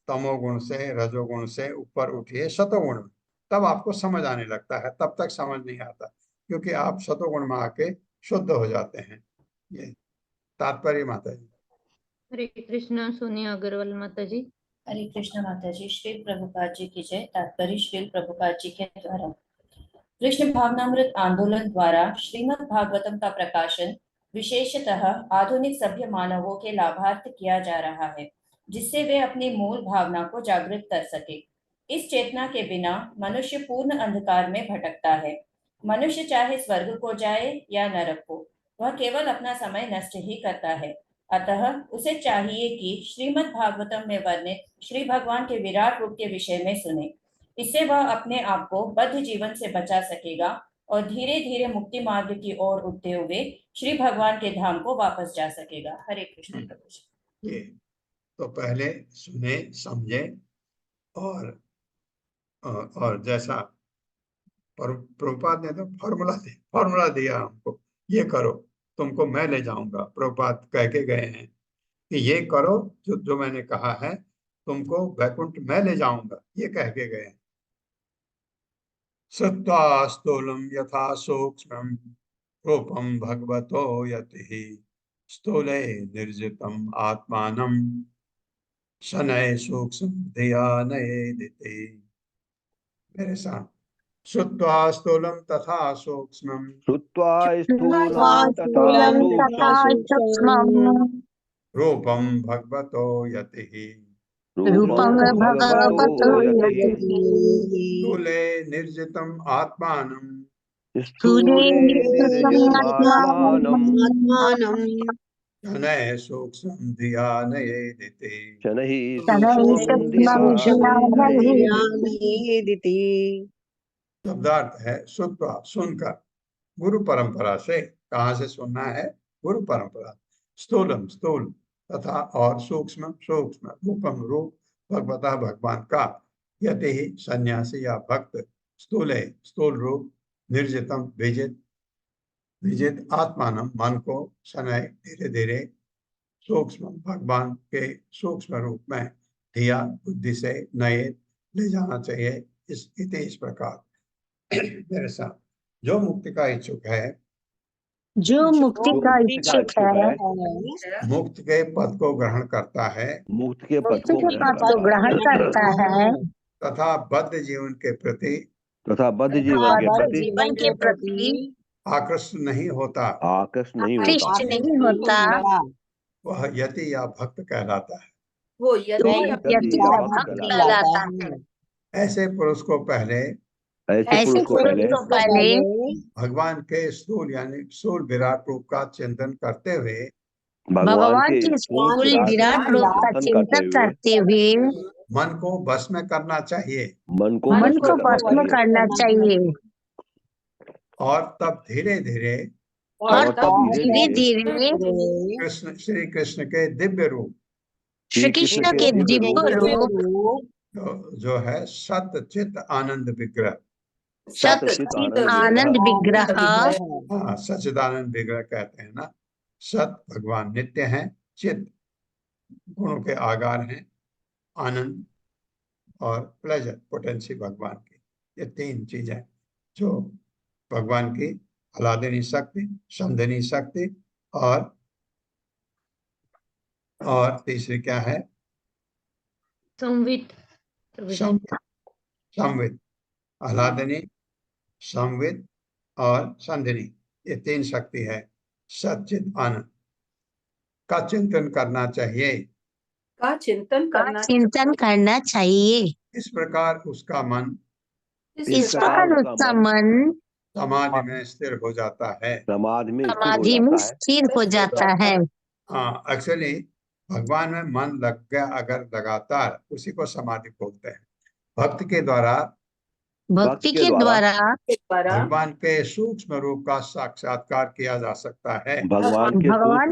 तमोगुण से रजोगुण से ऊपर उठिए सतोगुण में, तब आपको समझ आने लगता है, तब तक समझ नहीं आता, क्योंकि आप सतोगुण में आके शुद्ध हो जाते हैं। ये तात्पर्य माता जी। हरे कृष्ण। सोनिया अग्रवाल माता जी। हरे कृष्ण माता जी। श्री प्रभुपाद जी की जय। तात्पर्य श्री प्रभुपाद जी के द्वारा कृष्ण भावनामृत आंदोलन द्वारा श्रीमद् भागवतम का प्रकाशन विशेषतः आधुनिक सभ्य मानवों के लाभार्थ किया जा रहा है, जिससे वे अपनी मूल भावना को जागृत कर सके। इस चेतना के बिना मनुष्य पूर्ण अंधकार में भटकता है। मनुष्य चाहे स्वर्ग को जाए या नरक को, वह केवल अपना समय नष्ट ही करता है। अतः उसे चाहिए कि श्रीमद् भागवतम में वर्णित श्री भगवान के विराट रूप के विषय में सुने। इससे वह अपने आप को बद्ध जीवन से बचा सकेगा और धीरे धीरे मुक्ति मार्ग की ओर उठते हुए श्री भगवान के धाम को वापस जा सकेगा। हरे कृष्ण प्रभु जी। ये तो पहले सुने समझे और जैसा प्रभुपाद ने तो फॉर्मूला दिया हमको, ये करो तुमको मैं ले जाऊंगा। प्रभुपाद कह के गए हैं कि ये करो जो मैंने कहा है, तुमको वैकुंठ मैं ले जाऊंगा, ये कह के गए हैं। श्रुत्वा स्थूलम यथा सूक्ष्मं रूपम भगवतो यतिः स्थूले निर्जितम आत्मानं शनैः सूक्ष्म धिया नयेदिति। मेरे साथ श्रुत्वा स्थूलम तथा सूक्ष्मं रूपम भगवतो यतिः स्थूले निर्जितम आत्मानं शनैः सूक्ष्म धिया नयेदिति। शब्दार्थ है श्रुत्वा, सुनकर, गुरु परंपरा से। कहाँ से सुनना है? गुरु परंपरा। स्थूलम स्थूल तथा और सूक्ष्म सूक्ष्म रूपम रूप भगवता भगवान का यति ही सन्यासी या भक्त स्थूले स्थूल रूप निर्जितम विजित आत्मानम मन को शनय धीरे धीरे सूक्ष्म भगवान के सूक्ष्म रूप में धिया बुद्धि से नए ले जाना चाहिए। इस प्रकार मेरे साथ जो मुक्ति का इच्छुक है जो मुक्ति जो का मुक्ति का इच्छुक है मुक्त के पद को ग्रहण करता है मुक्त के पद मुक्ति को के ग्रहण पद को करता ग्रहण है करता है तथा बद्ध जीवन के प्रति तथा बद्ध जीवन के बद्ध प्रति जीवन के प्रति आकृष्ट नहीं होता, आकृष्ट नहीं होता आकृष्ट नहीं होता, वह यति या भक्त कहलाता है। वो तो यदि यति या या भक्त भक्त कहलाता कहलाता है। ऐसे पुरुष को पहले ऐसे ऐसे पुरुष को पुरुष पहले को पहले भगवान के स्थूल यानी स्थूल विराट रूप का चिंतन करते हुए भगवान भगवान के के स्थूल स्थूल विराट रूप का चिंतन करते हुए मन को बस में करना चाहिए मन को मन को करना भस्म चाहिए करना चाहिए और तब धीरे धीरे और तब धीरे धीरे कृष्ण श्री कृष्ण के दिव्य रूप श्री कृष्ण के दिव्य रूप जो है सत चित आनंद विग्रह, सच्चित आनंद विग्रह हाँ सच्चिदानंद विग्रह कहते हैं ना। सत भगवान नित्य हैं, चित गुणों के आगार हैं, आनंद और प्लेजर पोटेंसी भगवान की, ये तीन चीजें जो भगवान की अलादिनी शक्ति, समधिनी शक्ति और तीसरी क्या है? संवित संवित, आह्लादनी, संवित और संधिनी, ये तीन शक्ति है। सच्चित आनंद का चिंतन करना चाहिए, का चिंतन करना चाहिए। इस प्रकार उसका मन इस प्रकार उसका मन समाधि में स्थिर हो जाता है। समाधि में स्थिर हो जाता है। हाँ, एक्चुअली भगवान में मन लग गया अगर लगातार, उसी को समाधि बोलते हैं। भक्ति के द्वारा भगवान के सूक्ष्म रूप का साक्षात्कार किया जा सकता है। भगवान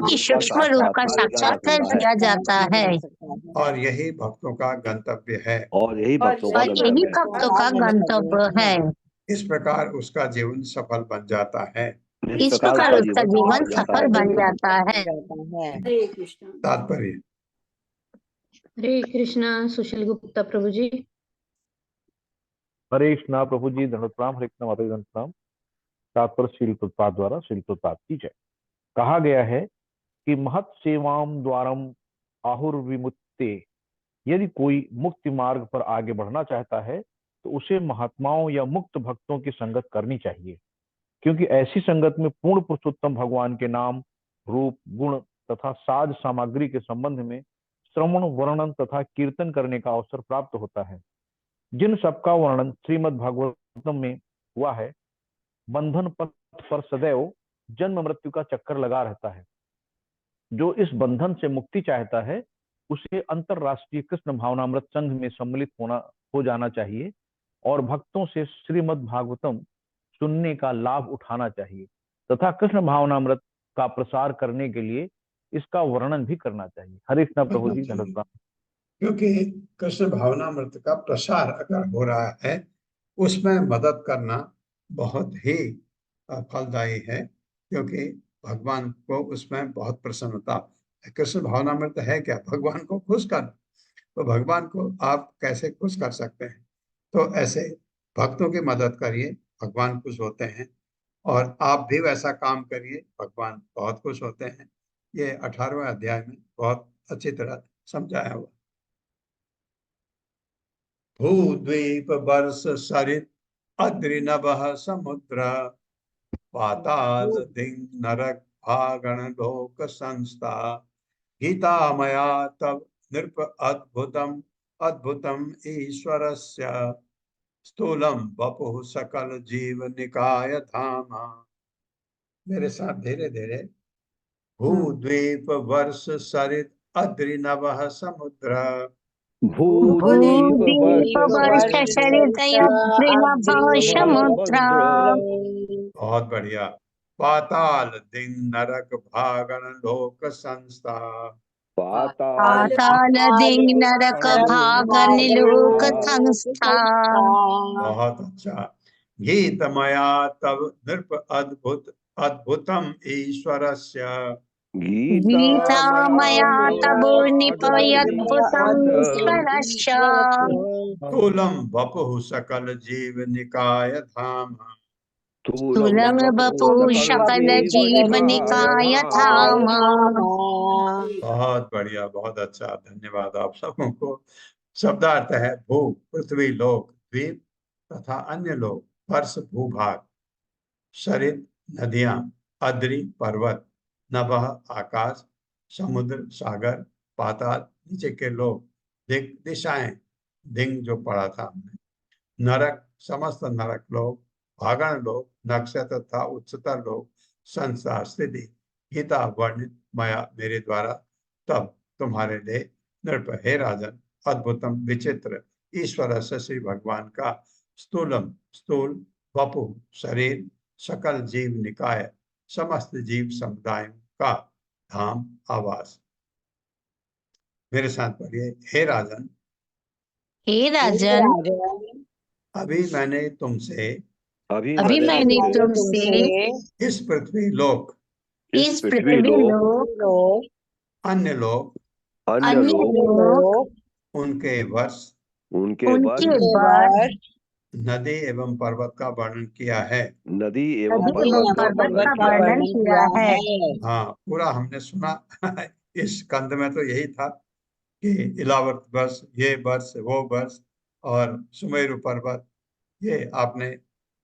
की सूक्ष्म रूप का साक्षात्कार किया जाता है और यही भक्तों का गंतव्य है। और यही भक्तों का गंतव्य है। इस प्रकार उसका जीवन सफल बन जाता है। इस प्रकार उसका जीवन सफल बन जाता है। हरे कृष्ण। तात्पर्य हरे कृष्णा सुशील गुप्ता प्रभु जी। हरे कृष्णा प्रभु जी, दंडवत प्रणाम। हरे कृष्णा माता जी, दंडवत प्रणाम। तात्पर्य श्रील प्रभुपाद द्वारा श्रील प्रभुपाद की जय। कहा गया है कि महत् सेवाम द्वारम आहुर्विमुक्ते, यदि कोई मुक्ति मार्ग पर आगे बढ़ना चाहता है तो उसे महात्माओं या मुक्त भक्तों की संगत करनी चाहिए, क्योंकि ऐसी संगत में पूर्ण पुरुषोत्तम भगवान के नाम, रूप, गुण तथा साज सामग्री के संबंध में श्रवण, वर्णन तथा कीर्तन करने का अवसर प्राप्त होता है। जिन सबका वर्णन श्रीमद् भागवतम में हुआ है, बंधन पथ पर सदैव जन्म मृत्यु का चक्कर लगा रहता है। जो इस बंधन से मुक्ति चाहता है उसे अंतरराष्ट्रीय कृष्ण भावनामृत संघ में सम्मिलित हो जाना चाहिए और भक्तों से श्रीमद् भागवतम सुनने का लाभ उठाना चाहिए तथा कृष्ण भावनामृत का प्रसार करने के लिए इसका वर्णन भी करना चाहिए। हरे कृष्ण प्रभु जी, धन्यवाद। क्योंकि कृष्ण भावनामृत का प्रसार अगर हो रहा है उसमें मदद करना बहुत ही फलदायी है, क्योंकि भगवान को उसमें बहुत प्रसन्नता है। कृष्ण भावनामृत है क्या? भगवान को खुश करना। तो भगवान को आप कैसे खुश कर सकते हैं? तो ऐसे भक्तों की मदद करिए, भगवान खुश होते हैं, और आप भी वैसा काम करिए, भगवान बहुत खुश होते हैं। ये 18वें अध्याय में बहुत अच्छी तरह समझाया हुआ। भूद्वीप वर्ष सरित अद्रिनभः समुद्र पाताल दिंग नरक भागण लोक संस्था गीता मया तब नृप अद्भुतम अद्भुतम ईश्वरस्य स्थूलम वपुः सकल जीव निकाय धाम। मेरे साथ धीरे धीरे। भूद्वीप वर्ष सरित अद्रिनभः समुद्र भूदीप वर्ष सरित अद्रिनभः समुद्र। बहुत बढ़िया। पाताल दिंग नरक भागण लोक संस्था पाताल दिंग नरक भागन लोक संस्था। बहुत अच्छा। गीत मया तब नृप अद्भुत अद्भुतम ईश्वरस्य गीता मया तबो निपयद्भुतम् ईश्वरस्य स्थूलम वपुः सकल जीव निकाय धाम। स्थूलम बपु शकल जीवनिका यथामा। बहुत बढ़िया, बहुत अच्छा, धन्यवाद आप सबों को। शब्दार्थ है भू पृथ्वी, लोक द्वीप तथा अन्य लोक, वर्ष भूभाग, शरीर नदियां, अद्रि पर्वत, नभः आकाश, समुद्र सागर, पाताल नीचे के लोक, दिशाएं दिंग जो पढ़ा था हमने, नरक समस्त नरक लोक, भागण लोक, नक्षत्र तथा उच्चतर लोक, संसार स्थिति, गीता वर्णित माया मेरे द्वारा, तब तुम्हारे लिए नृप हे राजन, अद्भुतम विचित्र ईश्वर से श्री भगवान का स्थूलम स्थूल, वपु शरीर, सकल जीव निकाय समस्त जीव समुदायों का धाम आवास। मेरे साथ पढ़िए, हे राजन, हे राजन, अभी मैंने तुमसे अभी मैंने तुमसे इस पृथ्वी लोक, इस पृथ्वी लोक, अन्य लोक, अन्य लोक, उनके वर्ष, उनके वर्ष, नदी एवं पर्वत का वर्णन किया है। नदी नदी एवं एवं पर्वत का वर्णन किया है। हाँ, पूरा हमने सुना। इस स्कंद में तो यही था कि इलावत वर्ष, ये वर्ष, वो वर्ष और सुमेरु पर्वत, ये आपने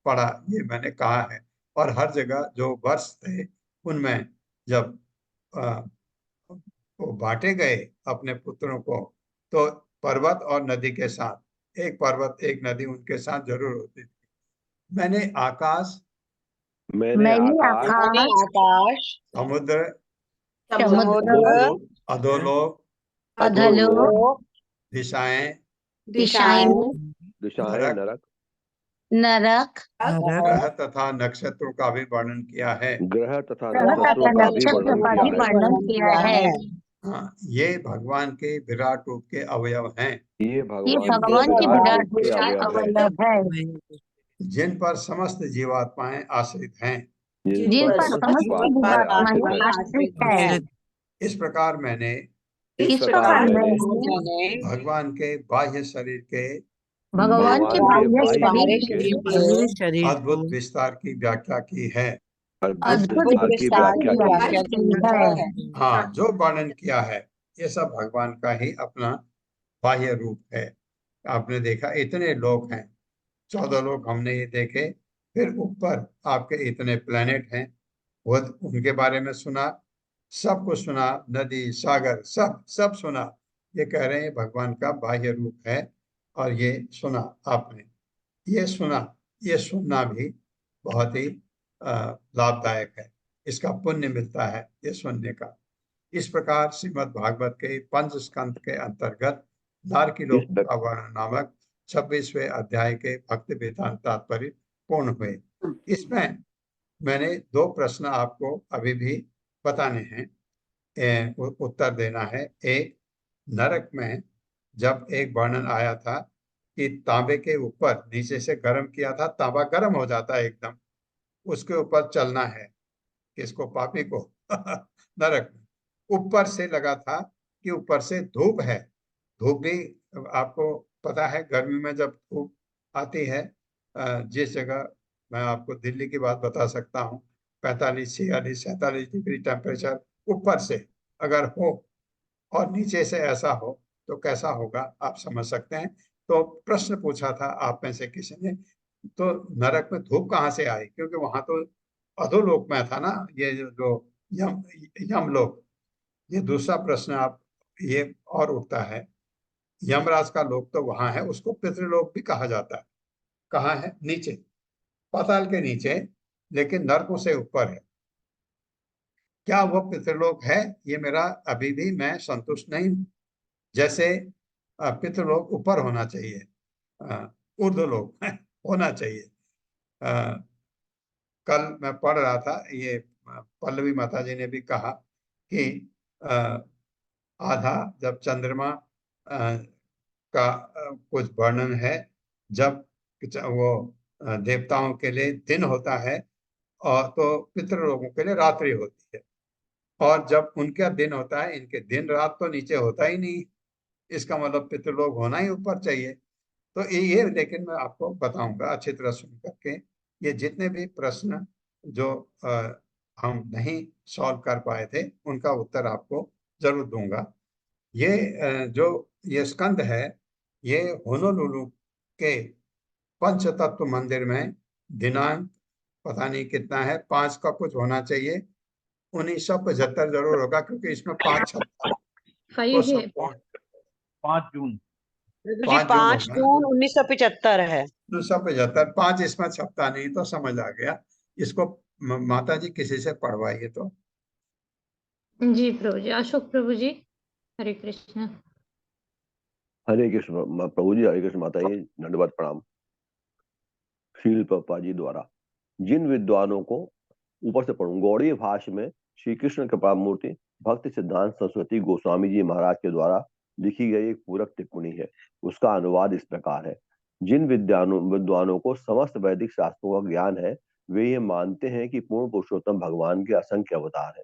पढ़ा, ये मैंने कहा है। और हर जगह जो वर्ष थे उनमें जब वो बांटे गए अपने पुत्रों को, तो पर्वत और नदी के साथ, एक पर्वत एक नदी उनके साथ जरूर होती थी। मैंने आकाश, मैंने आकाश, समुद्र, समुद्र, अधोलोक, अधोलोक, दिशाएं, दिशाएं, नरक, नरक, ग्रह तथा नक्षत्रों का भी वर्णन किया है। ग्रह तथा नक्षत्रों का भी वर्णन किया है। हाँ, ये भगवान के विराट रूप के अवयव हैं। ये भगवान के विराट रूप के अवयव है, जिन पर समस्त जीवात्माएं आश्रित हैं। जिन पर समस्त जीवात्माएं आश्रित है। इस प्रकार मैंने भगवान के बाह्य शरीर के भगवान के बाह्य शरीर के अद्भुत विस्तार की व्याख्या की है। अद्भुत विस्तार की व्याख्या की है। हाँ, जो वर्णन किया है ये सब भगवान का ही अपना बाह्य रूप है। आपने देखा इतने लोक हैं, 14 लोक हमने ये देखे। फिर ऊपर आपके इतने प्लेनेट हैं, वो उनके बारे में सुना, सब कुछ सुना, नदी सागर सब सुना। ये कह रहे हैं भगवान का बाह्य रूप है। और ये सुना आपने, ये सुनना भी बहुत ही लाभदायक है। इसका पुण्य मिलता है ये सुनने का। इस प्रकार श्रीमद् भागवत के पंच स्कंद के अंतर्गत नारकी लोकों का वर्णन नामक 26वें अध्याय के भक्ति वेदांत तात्पर्य पूर्ण हुए। इसमें मैंने 2 प्रश्न आपको अभी भी बताने हैं, उत्तर देना है। एक, नरक में जब एक वर्णन आया था कि तांबे के ऊपर नीचे से गर्म किया था, तांबा गर्म हो जाता है एकदम, उसके ऊपर चलना है किसको, पापी को। नरक में ऊपर से लगा था कि ऊपर से धूप है। धूप भी आपको पता है, गर्मी में जब धूप आती है, जिस जगह, मैं आपको दिल्ली की बात बता सकता हूँ, 45, 46, 47 डिग्री टेम्परेचर ऊपर से अगर हो और नीचे से ऐसा हो तो कैसा होगा आप समझ सकते हैं। तो प्रश्न पूछा था आप में से किसी ने, तो नरक में धूप कहाँ से आई, क्योंकि वहां तो अधोलोक में था ना, ये जो यमलोक। ये दूसरा प्रश्न आप ये और उठता है, यमराज का लोक तो वहां है, उसको पितृलोक भी कहा जाता है। कहाँ है? नीचे, पाताल के नीचे, लेकिन नरकों से ऊपर है। क्या वो पितृलोक है? ये मेरा अभी भी मैं संतुष्ट नहीं हूं। जैसे पितृलोक ऊपर होना चाहिए, ऊर्ध्वलोक होना चाहिए। कल मैं पढ़ रहा था, ये पल्लवी माता जी ने भी कहा कि आधा जब चंद्रमा का कुछ वर्णन है, जब वो देवताओं के लिए दिन होता है और तो पितृलोकों के लिए रात्रि होती है। और जब उनका दिन होता है, इनके दिन रात तो नीचे होता ही नहीं, इसका मतलब पितृलोक होना ही ऊपर चाहिए। तो ये लेकिन मैं आपको बताऊंगा अच्छी तरह सुन करके, ये जितने भी प्रश्न जो हम नहीं सॉल्व कर पाए थे उनका उत्तर आपको जरूर दूंगा। ये जो ये स्कंद है, ये होनोलुलु के पंच तत्व मंदिर में दिनांक पता नहीं कितना है, 5 का कुछ होना चाहिए, 1975 जरूर होगा, क्योंकि इसमें 5 छप्पर 5 है। 5 जून। प्रभु जी 5 जून 5 होगा, जून 1975 है। 1975, 5 इसमें छपता नहीं तो समझ आ गया। इसको माता जी किसी से पढ़वाइए तो। जी प्रभु जी। अशोक प्रभु जी, हरे कृष्ण। हरे कृष्ण प्रभु जी, हरे कृष्ण माता जी, दंडवत प्रणाम। श्रील प्रभुपाद जी द्वारा जिन विद्वानों को, ऊपर से पढ़ूं, गौड़ीय भाष्य में श्री कृष्ण कृपा मूर्ति भक्ति सिद्धांत सरस्वती गोस्वामी जी महाराज के द्वारा लिखी गई एक पूरक टिप्पणी है। उसका अनुवाद इस प्रकार है। जिन विद्वानों को समस्त वैदिक शास्त्रों का ज्ञान है, वे ये मानते हैं कि पूर्ण पुरुषोत्तम भगवान के असंख्य अवतार है।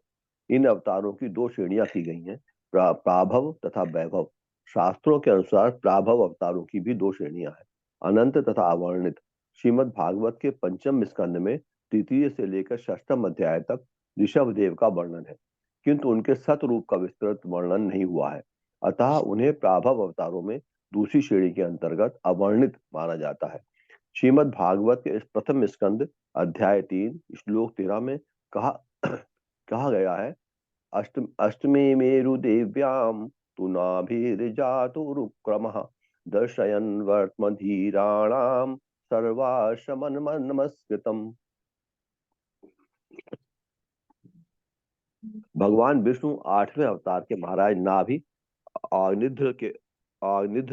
इन अवतारों की 2 श्रेणियां की गई हैं, प्राभव तथा वैभव। शास्त्रों के अनुसार प्राभव अवतारों की भी 2 श्रेणियां हैं, अनंत तथा अवर्णित। श्रीमद् भागवत के 5वें स्कंद में तृतीय से लेकर 6वें अध्याय तक ऋषभ देव का वर्णन है, किंतु उनके सतरूप का विस्तृत वर्णन नहीं हुआ है। अतः उन्हें प्राभव अवतारों में दूसरी श्रेणी के अंतर्गत अवर्णित माना जाता है। श्रीमद् भागवत के इस प्रथम स्कंद अध्याय 3 श्लोक 13 में कहा गया है, अष्टमे मेरु देव्याम तु नाभिर्जातुरुक्रमः दर्शयन् वर्त्मधीराणाम सर्वाश्रमन नमस्कृतम। भगवान विष्णु 8वें अवतार के महाराज नाभि आग्निध्र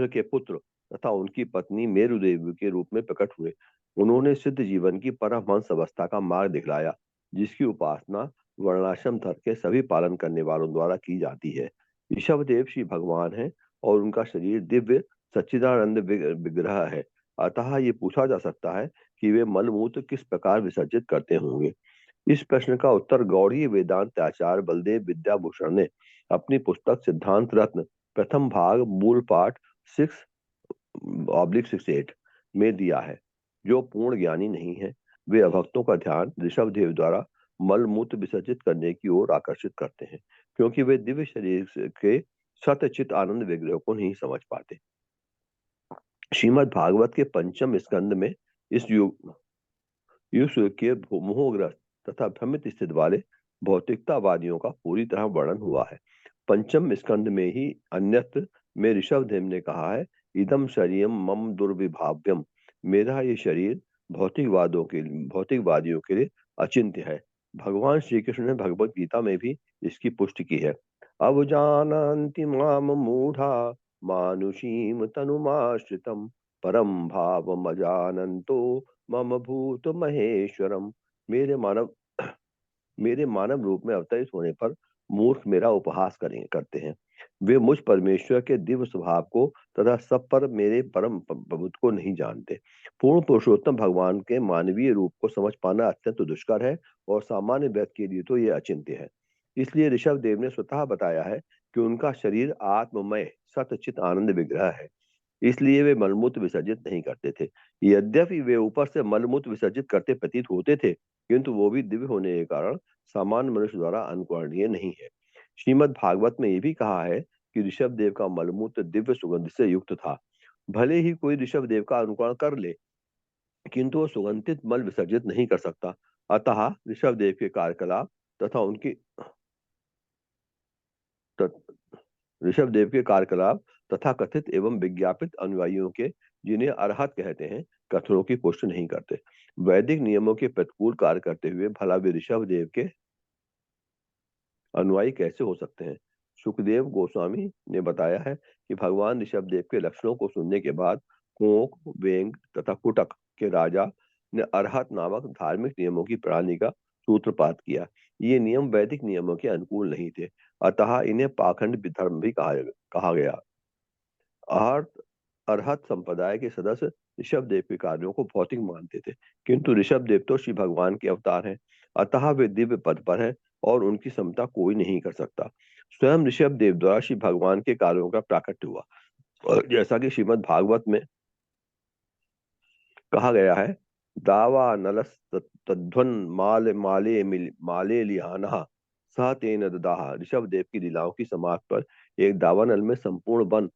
के पुत्र तथा उनकी पत्नी मेरुदेवी के रूप में प्रकट हुए। उन्होंने सिद्ध जीवन की परमहंस अवस्था का मार्ग दिखलाया, जिसकी उपासना वर्णाश्रम धर्म के सभी पालन करने वालों द्वारा की जाती है। ऋषभ देव श्री भगवान है और उनका शरीर दिव्य सच्चिदानंद विग्रह है। अतः ये पूछा जा सकता है कि वे मलमूत्र किस प्रकार विसर्जित करते होंगे। इस प्रश्न का उत्तर गौड़ीय वेदांत आचार्य बलदेव विद्याभूषण ने अपनी पुस्तक सिद्धांत रत्न प्रथम भाग मूल पाठ 6/68 में दिया है। जो पूर्ण ज्ञानी नहीं है, वे अभक्तों का ध्यान ऋषभ देव द्वारा मलमूत्र विसर्जित करने की ओर आकर्षित करते हैं, क्योंकि वे दिव्य शरीर के सतचित आनंद विग्रह को नहीं समझ पाते। श्रीमद् भागवत के 5वें स्कंद में इस युग के मोहग्रस्त तथा भ्रमित स्थित वाले भौतिकतावादियों का पूरी तरह वर्णन हुआ है। 5वें स्कंद में ही अन्यत्र में ऋषभ देव ने कहा है, इदम शरीरम मम दुर्विभाव्यम, मेरा ये शरीर भौतिकवादियों के लिए अचिंत्य है। भगवान श्री कृष्ण ने भगवत गीता में भी इसकी पुष्टि की है। अवजानन्ति माम मूढ़ा मानुषीम तनुमाश्रितम परम भावम अजानन्तो मम भूत महेश्वरम। मेरे मानव रूप में अवतरित होने पर मूर्ख मेरा उपहास करते हैं। वे मुझ परमेश्वर के दिव्य स्वभाव को तथा सब पर मेरे परम प्रभुत्व को नहीं जानते। पूर्ण पुरुषोत्तम भगवान के मानवीय रूप को समझ पाना अत्यंत दुष्कर है और सामान्य व्यक्ति के लिए तो ये अचिंत्य है। इसलिए ऋषभ देव ने स्वतः बताया है कि उनका शरीर आत्ममय सतचित आनंद विग्रह है, इसलिए वे मलमूत्र विसर्जित नहीं करते थे। यद्यपि वे ऊपर से मलमूत्र विसर्जित करते प्रतीत होते थे, किंतु वो भी दिव्य होने के कारण सामान्य मनुष्य द्वारा अनुकरणीय नहीं है। श्रीमद् भागवत में ये भी कहा है कि ऋषभ देव का मलमूत्र दिव्य सुगंध से युक्त था। भले ही कोई ऋषभ देव का अनुकरण कर ले, किंतु वो सुगंधित मल विसर्जित नहीं कर सकता। अतः ऋषभ देव के कार्यकलाप तथा उनकी ऋषभ देव के कार्यकलाप तथा कथित एवं विज्ञापित अनुयायियों के, जिन्हें अरहत कहते हैं, कथनों की पुष्टि नहीं करते। वैदिक नियमों के प्रतिकूल कार्य करते हुए भला वे ऋषभ देव के अनुयायी कैसे हो सकते हैं। सुखदेव गोस्वामी ने बताया है कि भगवान ऋषभ देव के लक्षणों को सुनने के बाद कोंक, वेंग तथा कुटक के राजा ने अरहत नामक धार्मिक नियमों की प्रणाली का सूत्रपात किया। ये नियम वैदिक नियमों के अनुकूल नहीं थे, अतः इन्हें पाखंड धर्म भी कहा गया। अरहत संप्रदाय के सदस्य ऋषभ देव के कार्यों को भौतिक मानते थे, किंतु ऋषभ देव तो श्री भगवान के अवतार हैं, अतः वे दिव्य पद पर हैं और उनकी समता कोई नहीं कर सकता। स्वयं ऋषभ देव द्वारा श्री भगवान के कार्यों का प्राकट्य हुआ, और जैसा कि श्रीमद् भागवत में कहा गया है, दावा नलस तद्ध्वन माले लिहानः सह तेन ददाह। ऋषभ देव की लीलाओं की समाप्ति पर एक दावानल में संपूर्ण वन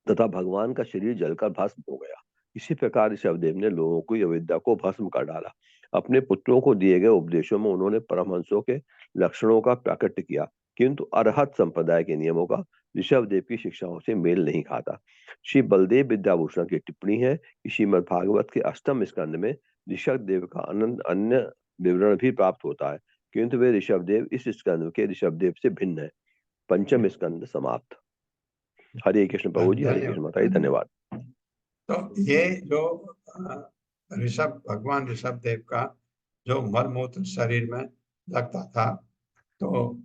तथा भगवान का शरीर जलकर भस्म हो गया। इसी प्रकार ऋषभदेव ने लोगों की अविद्या को भस्म कर डाला। अपने पुत्रों को दिए गए उपदेशों में उन्होंने परमहंसों के लक्षणों का प्राकट्य किया, किंतु अरहत संप्रदाय के नियमों का ऋषभदेव की शिक्षाओं से मेल नहीं खाता। श्री बलदेव विद्याभूषण की टिप्पणी है कि श्रीमद् भागवत के 8वें स्कंद में ऋषभदेव का अन्य विवरण भी प्राप्त होता है, किंतु वे ऋषभदेव इस स्कंद के ऋषभदेव से भिन्न है। 5वां स्कंद समाप्त। हरे कृष्ण प्रभु जी, हरे कृष्ण माता जी, धन्यवाद। तो ये जो भगवान ऋषभ देव का जो मलमूत्र शरीर में लगता था, तो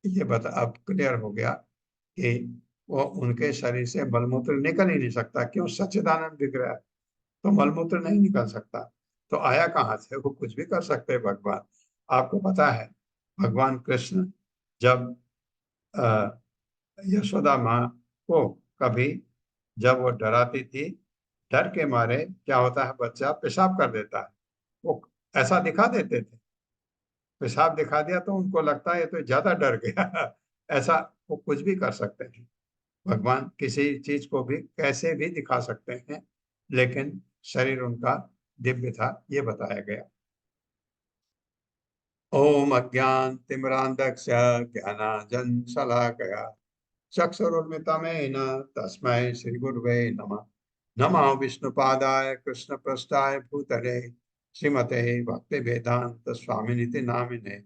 ये अब क्लियर हो गया कि वो उनके शरीर से मलमूत्र निकल ही नहीं सकता। क्यों? सच्चिदानंद विग्रह है, तो मलमूत्र नहीं निकल सकता। तो आया कहाँ से? वो कुछ भी कर सकते हैं भगवान। आपको पता है भगवान कृष्ण जब यशोदा माँ को कभी जब वो डराती थी, डर के मारे क्या होता है, बच्चा पेशाब कर देता है, वो ऐसा दिखा देते थे। पेशाब दिखा दिया तो उनको लगता है तो ज्यादा डर गया। ऐसा वो कुछ भी कर सकते हैं। भगवान किसी चीज को भी कैसे भी दिखा सकते हैं, लेकिन शरीर उनका दिव्य था, ये बताया गया। ओम अज्ञान तिमिरांधस्य ज्ञानांजन शलाकया चक्षुरुन्मिलितं तस्मै श्री गुरुवे नमः। नमो विष्णुपादाय कृष्णपृष्ठाय भूतले श्रीमते भक्तिवेदांत स्वामिनिति नामिने।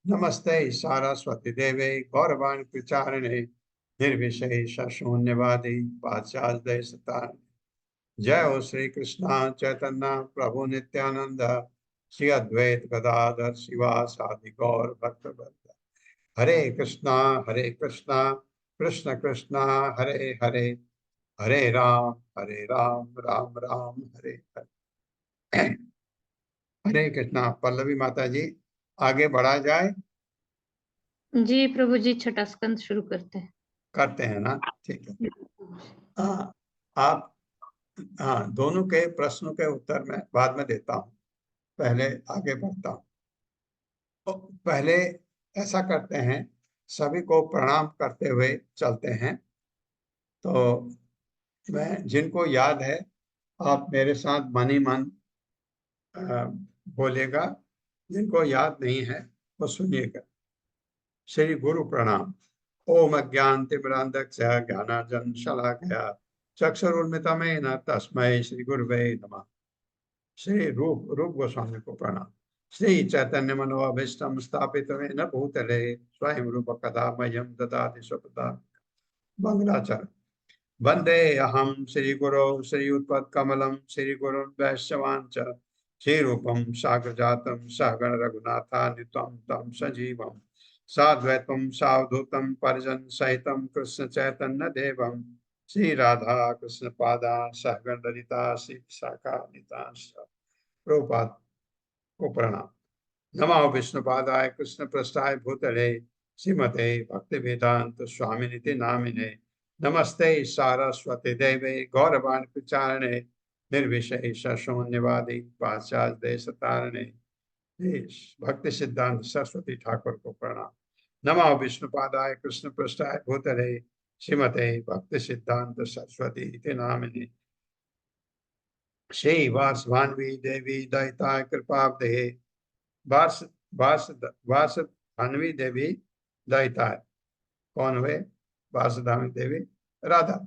नमस्ते सारस्वती देवे गौरवाणी प्रचारिणे निर्विशेष शून्यवादी पाश्चात्य सतारिणे। जय हो श्री कृष्ण चैतन्य प्रभु नित्यानंद श्री अद्वैत गदाधर शिवासादि गौर भक्तवृंद। हरे कृष्णा कृष्ण कृष्ण हरे हरे, हरे राम राम राम हरे हरे। हरे कृष्णा। पल्लवी माता जी, आगे बढ़ा जाए? जी प्रभु जी, 6वां स्कंद शुरू करते हैं ना? ठीक है। आप दोनों के प्रश्नों के उत्तर मैं बाद में देता हूँ, पहले आगे बढ़ता हूँ। तो पहले ऐसा करते हैं, सभी को प्रणाम करते हुए चलते हैं। तो मैं, जिनको याद है आप मेरे साथ मन ही मन बोलेगा, जिनको याद नहीं है वो सुनिएगा। श्री गुरु प्रणाम। ओम अज्ञान तिमिरांधस्य ज्ञानांजन शलाकया चक्षुरुन्मिलितं तस्मै श्री गुरुवे नमः। श्री रूप गोस्वामी को प्रणाम। श्री चैतन्य मनोभीष्टं स्थापित न भूतले स्वयं रूप कदा मह्यं ददाति स्वपदा। मंगलाचरण। वंदे अहम श्री गुरो श्रीयुतपत्कमलं श्री गुरुन् वैष्णवांच श्री रूपम साग्र जातम सहगण रघुनाथान्वितं तं सजीवं साद्वैतं सावधूतं परिजन सहितं कृष्ण चैतन्य देवं श्री राधा कृष्ण पादा सहगण ललिता श्री विशाखा नितांश। प्रभुपाद को प्रणाम। नमो विष्णुपादाय कृष्ण पृष्ठाय भूतले श्रीमते भक्ति वेदांत स्वामिनिति नामिने। नमस्ते सारस्वती देवे गौरवाणी प्रचारणे निर्विशेष शून्यवादी पाश्चात्य देश तारणे। भक्ति सिद्धांत सरस्वती ठाकुर को प्रणाम। नमो विष्णुपादाय कृष्ण पृष्ठाय भूतले श्रीमते भक्ति सिद्धांत सरस्वती नामिने। श्री वासवान्वी देवी दयिता कृपाब्धे वासधान्वी देवी दयिता। कौन हुए? वासधान्वी देवी राधा।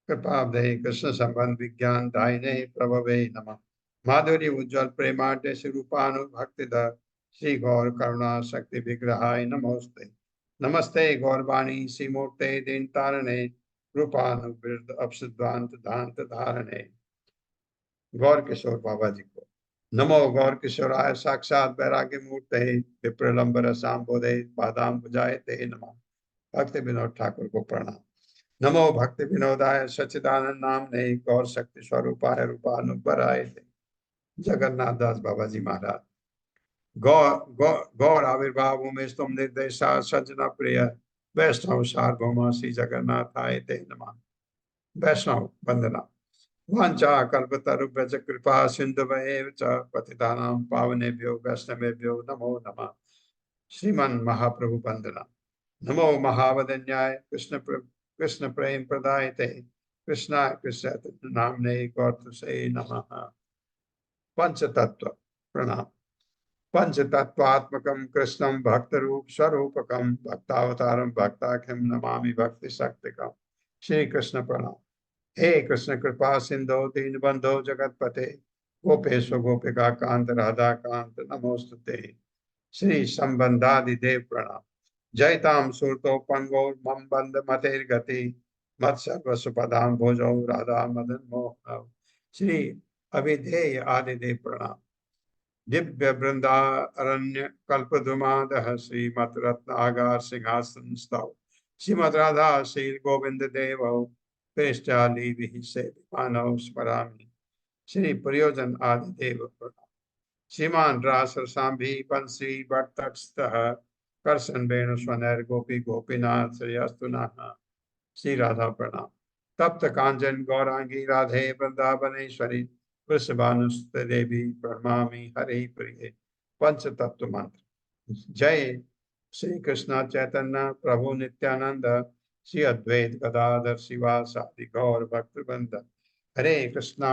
कृपाब्धे कृष्ण संबंध विज्ञान दायिने प्रभवे नमः। माधुरी उज्ज्वल प्रेमाढ्य स्वरूपानुभक्ति श्री गौर करुणा शक्ति विग्रहाय नमोस्ते। नमस्ते गौरवाणी श्रीमूर्ते दीन तारणे रूपानुवृद्ध अपसिद्धांत धांत धारणे। गौर किशोर बाबा जी को नमो। गौर किशोराय साक्षात वैराग्य मूर्ते विप्रलंबर सांबोधे पादाम बुजाए ते नमः। भक्ति विनोद ठाकुर को प्रणाम। नमो भक्ति विनोदाय सच्चिदानंद नाम ने गौर शक्ति स्वरूपाय रूपानुबराय जगन्नाथ दास बाबा जी महाराज। गौर आविर्भाव उमेश तुम निर्देशा सज्जना प्रिय वैष्णव सार्वभौमा श्री जगन्नाथ आय ते नमः। वैष्णव वंदना। वाञ्छा कल्पतरुभ्यश्च कृपा सिन्धुभ्येव च पतितानां पावनेभ्यो वैष्णवेभ्यो नमो नमः। श्रीमन् महाप्रभु वंदना। नमो महावदन्याय कृष्ण प्रेम प्रदायते कृष्णाय कृष्ण नामने गौतुसे नमः। पंचतत्व प्रणाम। पंचतत्वात्मकं कृष्णं भक्तरूप स्वरूपकं भक्तावतारं भक्ताख्यं नमामि भक्ति शक्तिकं। श्री कृष्ण प्रणाम। हे कृष्ण कृपा सिंधो दीनबंधो जगतपते गोपेश्वर गोपिका कांत राधा कांत नमोस्तुते। श्री संबंधादि देव प्रणाम। जयताम सुरतो पंगो मम बंद मतेर गति मत सर्वसुपदाम भोजो राधा मदन मोहन। श्री अभिधेय आदि देव प्रणाम। दिव्य वृंदारण्य कल्पद्रुमादः श्रीमत् रत्न आगार सिंहासन स्तव श्रीमद राधा श्री गोविंद देव कृष्णाली से मानव स्मरामि। श्री प्रयोजन आदि देव प्रणाम। श्रीमान रासरसाम्भी बंसी भट्टस्थः करसन वेणु स्वनैर गोपी गोपीनाथ श्रेयस्तुनः। श्री राधा प्रणाम। तप्त कांचन गौरांगी राधे वृंदावनेश्वरी वृषभानुसुते देवी प्रणमामि हरे प्रिय। पंच तत्व मंत्र। जय श्री कृष्ण चैतन्य प्रभु नित्यानंद श्री अद्वैत गदाधर शिवासादि गौर भक्तवृंद। हरे कृष्णा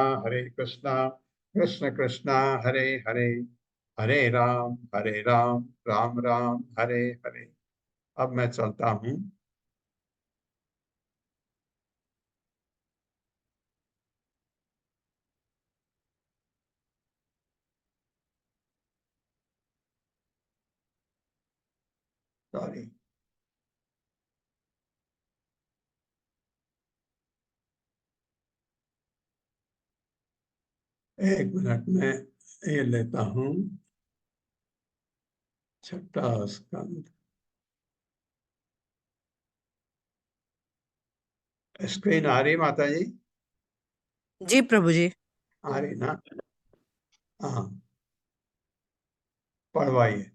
कृष्ण कृष्णा हरे हरे हरे राम राम राम हरे हरे। अब मैं चलता हूँ। सॉरी, एक मिनट में ये लेता हूँ। छठा स्कंद। स्क्रीन आ रही माता जी? जी प्रभु जी। आ रही ना? हाँ, पढ़वाइए।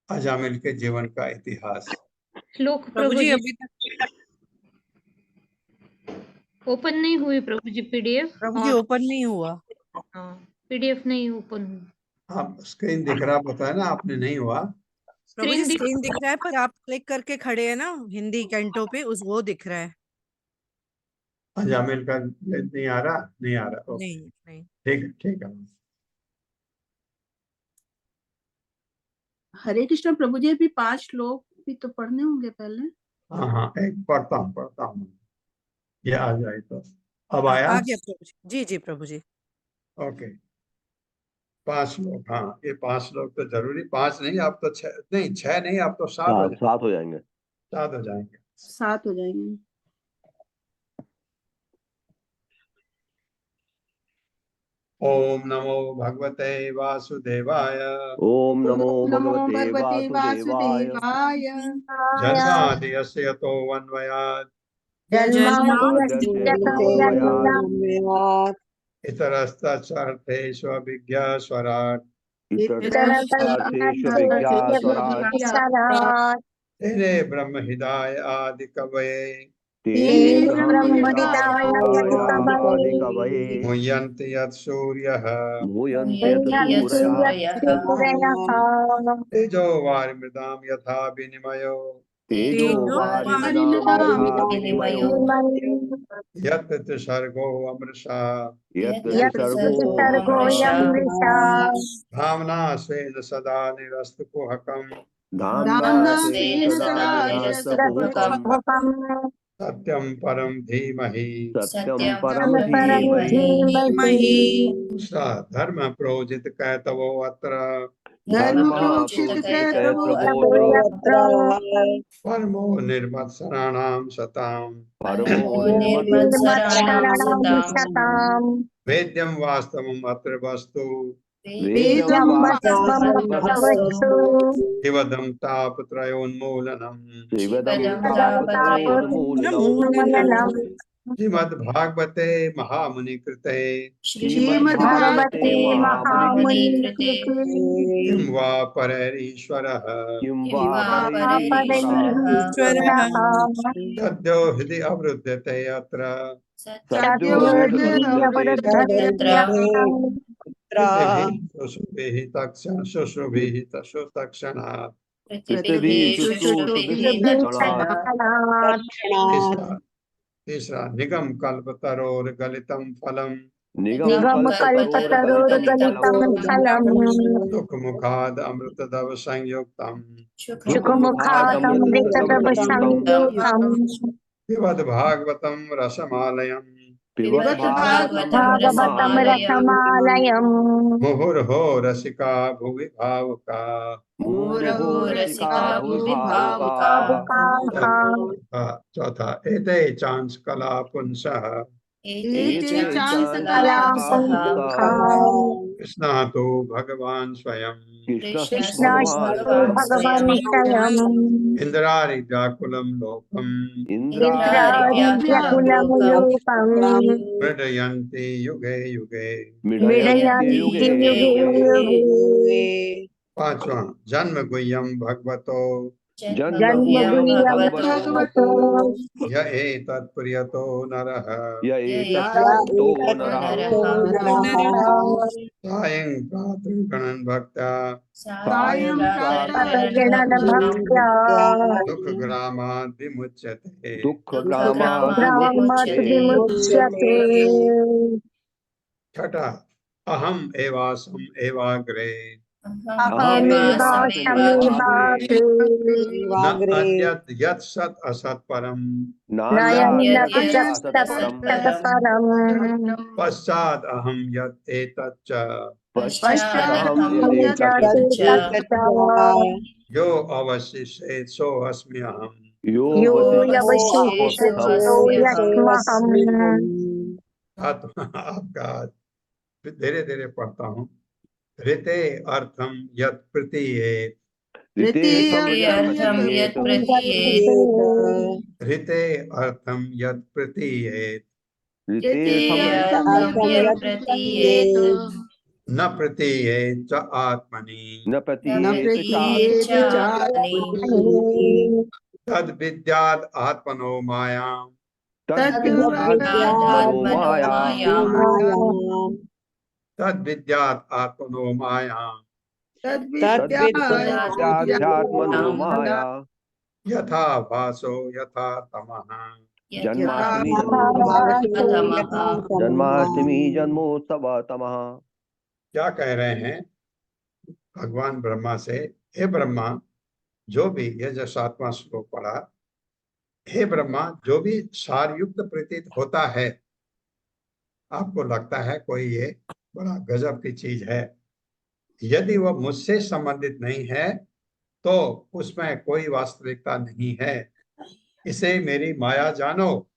अजामिल के जीवन का इतिहास। श्लोक प्रभु जी अभी तक ओपन नहीं हुई प्रभु जी पीडीएफ। प्रभु जी ओपन नहीं हुआ। हाँ, पीडीएफ नहीं ओपन हुई। आप स्क्रीन दिख रहा बताया ना आपने, नहीं हुआ? प्रभु जी स्क्रीन दिख रहा है पर आप क्लिक करके खड़े हैं ना हिंदी कैंटो पे, उस वो दिख रहा है। अजामिल का नहीं आ रहा? नहीं आ रहा। ओके, नहीं। ठीक है। हरे कृष्ण प्रभु जी, अभी 5 श्लोक भी तो पढ़ने होंगे पहले। हाँ, एक पढ़ता हूँ। ये आ जाए तो। अब आया? आ गया प्रभु जी। जी प्रभु जी। ओके, 5 लोग। हाँ, ये 5 लोग तो जरूरी। 5 नहीं, आप तो 6 नहीं, 6 नहीं, आप तो 7 हो जाएंगे। 7 हो जाएंगे। 7 हो जाएंगे। 7 हो जाएंगे। ओम नमो भगवते वासुदेवाय। ओम नमो नमो भगवते भगवते वासुदेवाय। वासुदेवाय। जन्माद्यस्य तोऽन्वयात् जन्माद्यस्य इतरस्तच्चार्थेषु अभिज्ञस्वराट् इतरतश्चार्थेषु विज्ञास्वराट् तेने ब्रह्म हृदय आदि कवये तेने ब्रह्महृदाय आदिकवये मुह्यन्ति यत् सूर्यः मुह्यन्ति यत् सूरयः तेजो वारिमृदां यथा विनिमयो तेजो वारिमृदां यथा विनिमयो यत् त्रिसर्गो अमृषा यत् सर्गो भावना स्वेन सदा निरस्तु कुहकम् धाम्ना स्वेन सदा निरस्तकुहकम् सत्यं परं धीमहि सत्यं परं धीमहि धर्म प्रोजित कैतवो अत्र धर्म प्रोचित कैतवो परमो निर्मत्सराणां सताम् वेद्यं वास्तवम् अत्र वस्तु शिवदं तापत्रयोन्मूलनम् श्रीमद्भागवते महामुनि कृते भगवते महामुनि कृते किं वा परैरीश्वरः किं वा ईश्वरः सद्यो हृदि अवरुध्यते अत्र सद्यो शुश्रुभिः तक्षणात् पृथ्वी तीसरा निगम कल्पतरोर्गलितं फलम् निगम कल्पतरोर्गलितं फलम् दुःख मुखाद अमृतदव संयुक्तम् सुखमुखादमृतदव संयुक्तम् पिबद भागवतं रसमालयम् भागवतं रसमालयम् मुहुर्हो रसिका भुवि भावुका चौथा एते चांस कला पुंसः कृष्णः तो भगवान् स्वयं कृष्णास्तु भगवान् स्वयम् इंद्रारि व्याकुलं लोकम् इंद्रादिव्याकुलं लोकम् मृडयन्ति युगे युगे मृडयन्ति युगे युगे पांचवा जन्म गुह्यं भगवतो जन्मगुह्यं भगवतो य एतत् प्रियतो नरः सायं प्रातर्गणन् भक्त्या तद्गणन भक्त्या दुःखग्रामाद् विमुच्यते ग्रामात् विमुच्यते छठा अहम् एवासम् एवाग्रे अहमेवासमेवाग्रे न अन्यत् यत् सत् असत् परम् नयन्यत् तत्सत्तत्परम् पश्चात् अहं यत् एतच्च यो अवशिष्येत् सो अस्मि अहम् यो यवशिष्यतो यस्महम् आपका धीरे धीरे पढ़ता हूँ ऋते अर्थम यत् प्रतीयेत ऋते अर्थम यत् प्रतीयेत न प्रतीयेत च आत्मनि तद विद्यात् आत्मनो मायां तद विद्यात् आत्मनो मायां यथा भासो यथा तमः जन्माष्टमी जन्मोत्सव तमः। क्या कह रहे हैं भगवान ब्रह्मा से, हे ब्रह्मा जो भी ये जो 7वां श्लोक पढ़ा, हे ब्रह्मा जो भी सारयुक्त प्रतीत होता है, आपको लगता है कोई ये बड़ा गजब की चीज है, यदि वह मुझसे संबंधित नहीं है तो उसमें कोई वास्तविकता नहीं है, इसे मेरी माया जानो,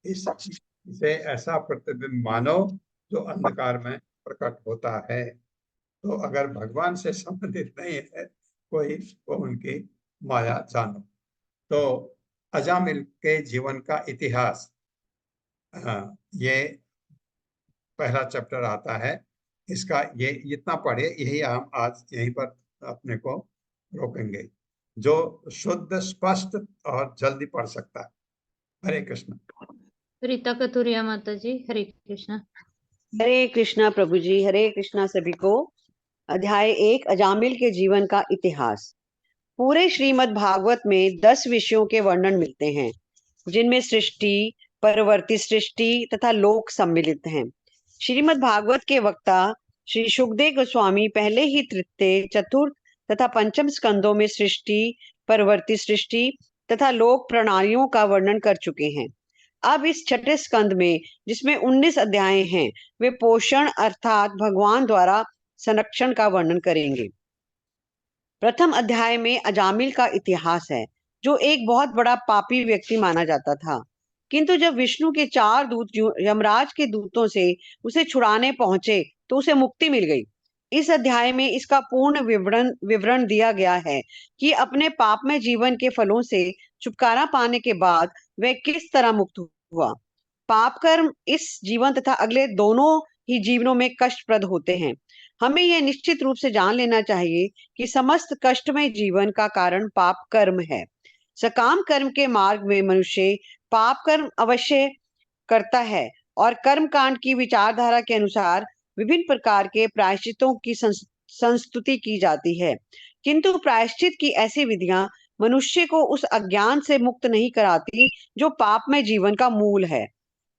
इसे ऐसा प्रतिबिंब मानो जो अंधकार में प्रकट होता है। तो अगर भगवान से संबंधित नहीं है कोई, वो उनकी माया जानो। तो अजामिल के जीवन का इतिहास, ये पहला चैप्टर आता है, इसका ये इतना पढ़े, यही हम आज यहीं पर अपने को रोकेंगे, जो शुद्ध स्पष्ट और जल्दी पढ़ सकता है। हरे कृष्ण। रीता कतुरिया माता जी, हरे कृष्णा। हरे कृष्णा प्रभु जी, हरे कृष्णा सभी को। अध्याय 1 अजामिल के जीवन का इतिहास। पूरे श्रीमद् भागवत में 10 विषयों के वर्णन मिलते हैं, जिनमें सृष्टि, परवर्ती सृष्टि तथा लोक सम्मिलित हैं। श्रीमद् भागवत के वक्ता श्री सुखदेव गोस्वामी पहले ही तृतीय, चतुर्थ तथा पंचम स्कंदों में सृष्टि, परवर्ती सृष्टि तथा लोक प्रणालियों का वर्णन कर चुके हैं। अब इस छठे स्कंद में, जिसमें 19 अध्याय हैं, वे पोषण अर्थात भगवान द्वारा संरक्षण का वर्णन करेंगे। प्रथम अध्याय में अजामिल का इतिहास है, जो एक बहुत बड़ा पापी व्यक्ति माना जाता था, किंतु जब विष्णु के 4 दूत यमराज के दूतों से उसे छुड़ाने पहुंचे तो उसे मुक्ति मिल गई। इस अध्याय में इसका पूर्ण विवरण दिया गया है कि अपने पापमय जीवन के फलों से छुटकारा पाने के बाद वह किस तरह मुक्त हुआ। पाप कर्म इस जीवन तथा अगले दोनों ही जीवनों में कष्टप्रद होते हैं। हमें यह निश्चित रूप से जान लेना चाहिए कि समस्त कष्टमय जीवन का कारण पाप कर्म है। सकाम कर्म के मार्ग में मनुष्य पाप कर्म अवश्य करता है और कर्म कांड की विचारधारा के अनुसार विभिन्न प्रकार के प्रायश्चितों की संस्तुति की जाती है, किंतु प्रायश्चित की ऐसी विधियां मनुष्य को उस अज्ञान से मुक्त नहीं कराती जो पाप में जीवन का मूल है।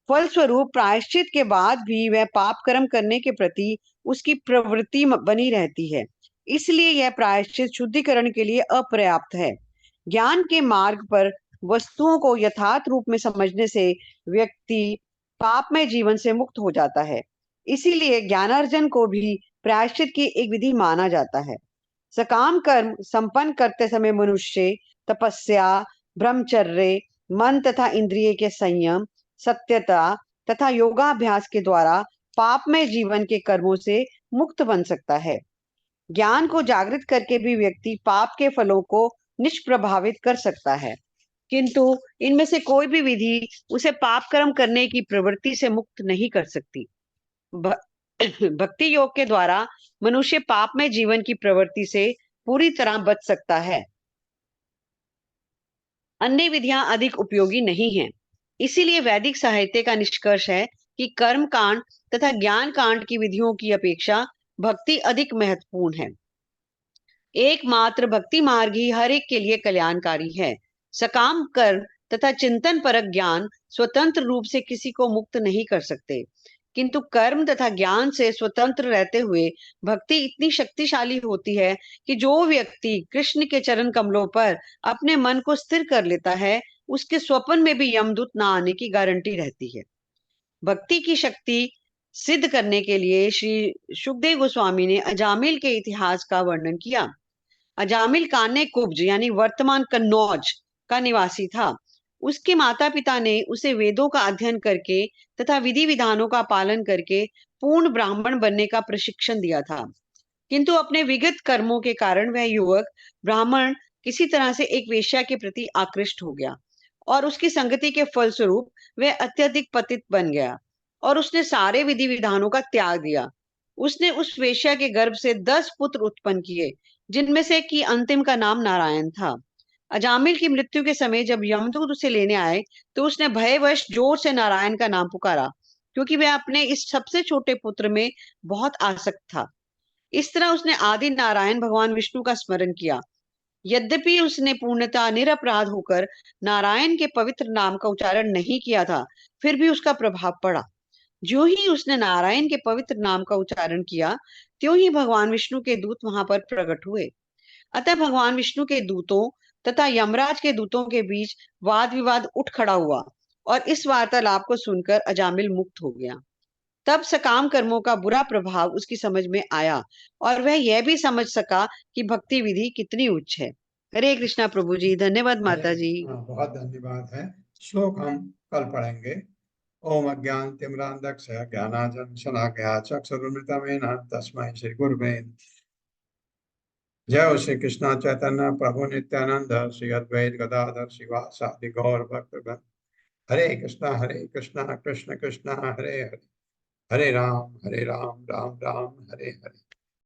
फलस्वरूप प्रायश्चित के बाद भी वह पाप कर्म करने के प्रति उसकी प्रवृत्ति बनी रहती है। इसलिए यह प्रायश्चित शुद्धिकरण के लिए अपर्याप्त है। ज्ञान के मार्ग पर वस्तुओं को यथार्थ रूप में समझने से व्यक्ति पाप में जीवन से मुक्त हो जाता है। इसीलिए ज्ञानार्जन को भी प्रायश्चित की एक विधि माना जाता है। सकाम कर्म संपन्न करते समय मनुष्य तपस्या, ब्रह्मचर्य, मन तथा इंद्रिय के संयम, सत्यता तथा योगाभ्यास के द्वारा पाप में जीवन के कर्मों से मुक्त बन सकता है। ज्ञान को जागृत करके भी व्यक्ति पाप के फलों को निष्प्रभावित कर सकता है, किंतु इनमें से कोई भी विधि उसे पाप कर्म करने की प्रवृत्ति से मुक्त नहीं कर सकती। भक्ति योग के द्वारा मनुष्य पाप में जीवन की प्रवृत्ति से पूरी तरह बच सकता है। अन्य विधियां अधिक उपयोगी नहीं हैं। इसीलिए वैदिक साहित्य का निष्कर्ष है कि कर्म कांड तथा ज्ञान कांड की विधियों की अपेक्षा भक्ति अधिक महत्वपूर्ण है। एकमात्र भक्ति मार्ग ही हर एक के लिए कल्याणकारी है। सकाम कर्म तथा चिंतन परक ज्ञान स्वतंत्र रूप से किसी को मुक्त नहीं कर सकते, किंतु कर्म तथा ज्ञान से स्वतंत्र रहते हुए भक्ति इतनी शक्तिशाली होती है कि जो व्यक्ति कृष्ण के चरण कमलों पर अपने मन को स्थिर कर लेता है, उसके स्वप्न में भी यमदूत ना आने की गारंटी रहती है। भक्ति की शक्ति सिद्ध करने के लिए श्री सुखदेव गोस्वामी ने अजामिल के इतिहास का वर्णन किया। अजामिल कान्य कुब्ज यानी वर्तमान कन्नौज का निवासी था। उसके माता पिता ने उसे वेदों का अध्ययन करके तथा विधि विधानों का पालन करके पूर्ण ब्राह्मण बनने का प्रशिक्षण दिया था, किंतु अपने विगत कर्मों के कारण वह युवक ब्राह्मण किसी तरह से एक वेश्या के प्रति आकृष्ट हो गया और उसकी संगति के फलस्वरूप वह अत्यधिक पतित बन गया और उसने सारे विधि विधानों का त्याग दिया। उसने उस वेश्या के गर्भ से 10 पुत्र उत्पन्न किए, जिनमें से कि अंतिम का नाम नारायण था। अजामिल की मृत्यु के समय जब यमदूत उसे लेने आए तो उसने भयवश जोर से नारायण का नाम पुकारा, क्योंकि वह अपने इस सबसे छोटे पुत्र में बहुत आसक्त था। इस तरह उसने आदि नारायण भगवान विष्णु का स्मरण किया। यद्यपि उसने पूर्णतः निरपराध होकर नारायण के पवित्र नाम का उच्चारण नहीं किया था, फिर भी उसका प्रभाव पड़ा। जो ही उसने नारायण के पवित्र नाम का उच्चारण किया, त्यों ही भगवान विष्णु के दूत वहां पर प्रकट हुए। अतः भगवान विष्णु के दूतों तथा यमराज के दूतों के बीच वाद विवाद उठ खड़ा हुआ और इस वार्तालाप को सुनकर अजामिल मुक्त हो गया। तब सकाम कर्मों का बुरा प्रभाव उसकी समझ में आया और वह यह भी समझ सका कि भक्ति विधि कितनी उच्च है। हरे कृष्णा प्रभु जी, धन्यवाद माता जी। बहुत धन्यवाद है। श्लोक हम कल पढ़ेंगे। ओम अज्ञान तिमिरान्धस्य ज्ञानांजन शलाकया चक्षुरुन्मिलितं तस्मै श्री गुरुवे जय श्री कृष्ण चैतन्य प्रभु नित्यानंद श्री अद्वैत गदाधर शिवासादि गौर भक्तगण। हरे कृष्णा कृष्ण कृष्ण हरे हरे, हरे राम राम राम हरे हरे।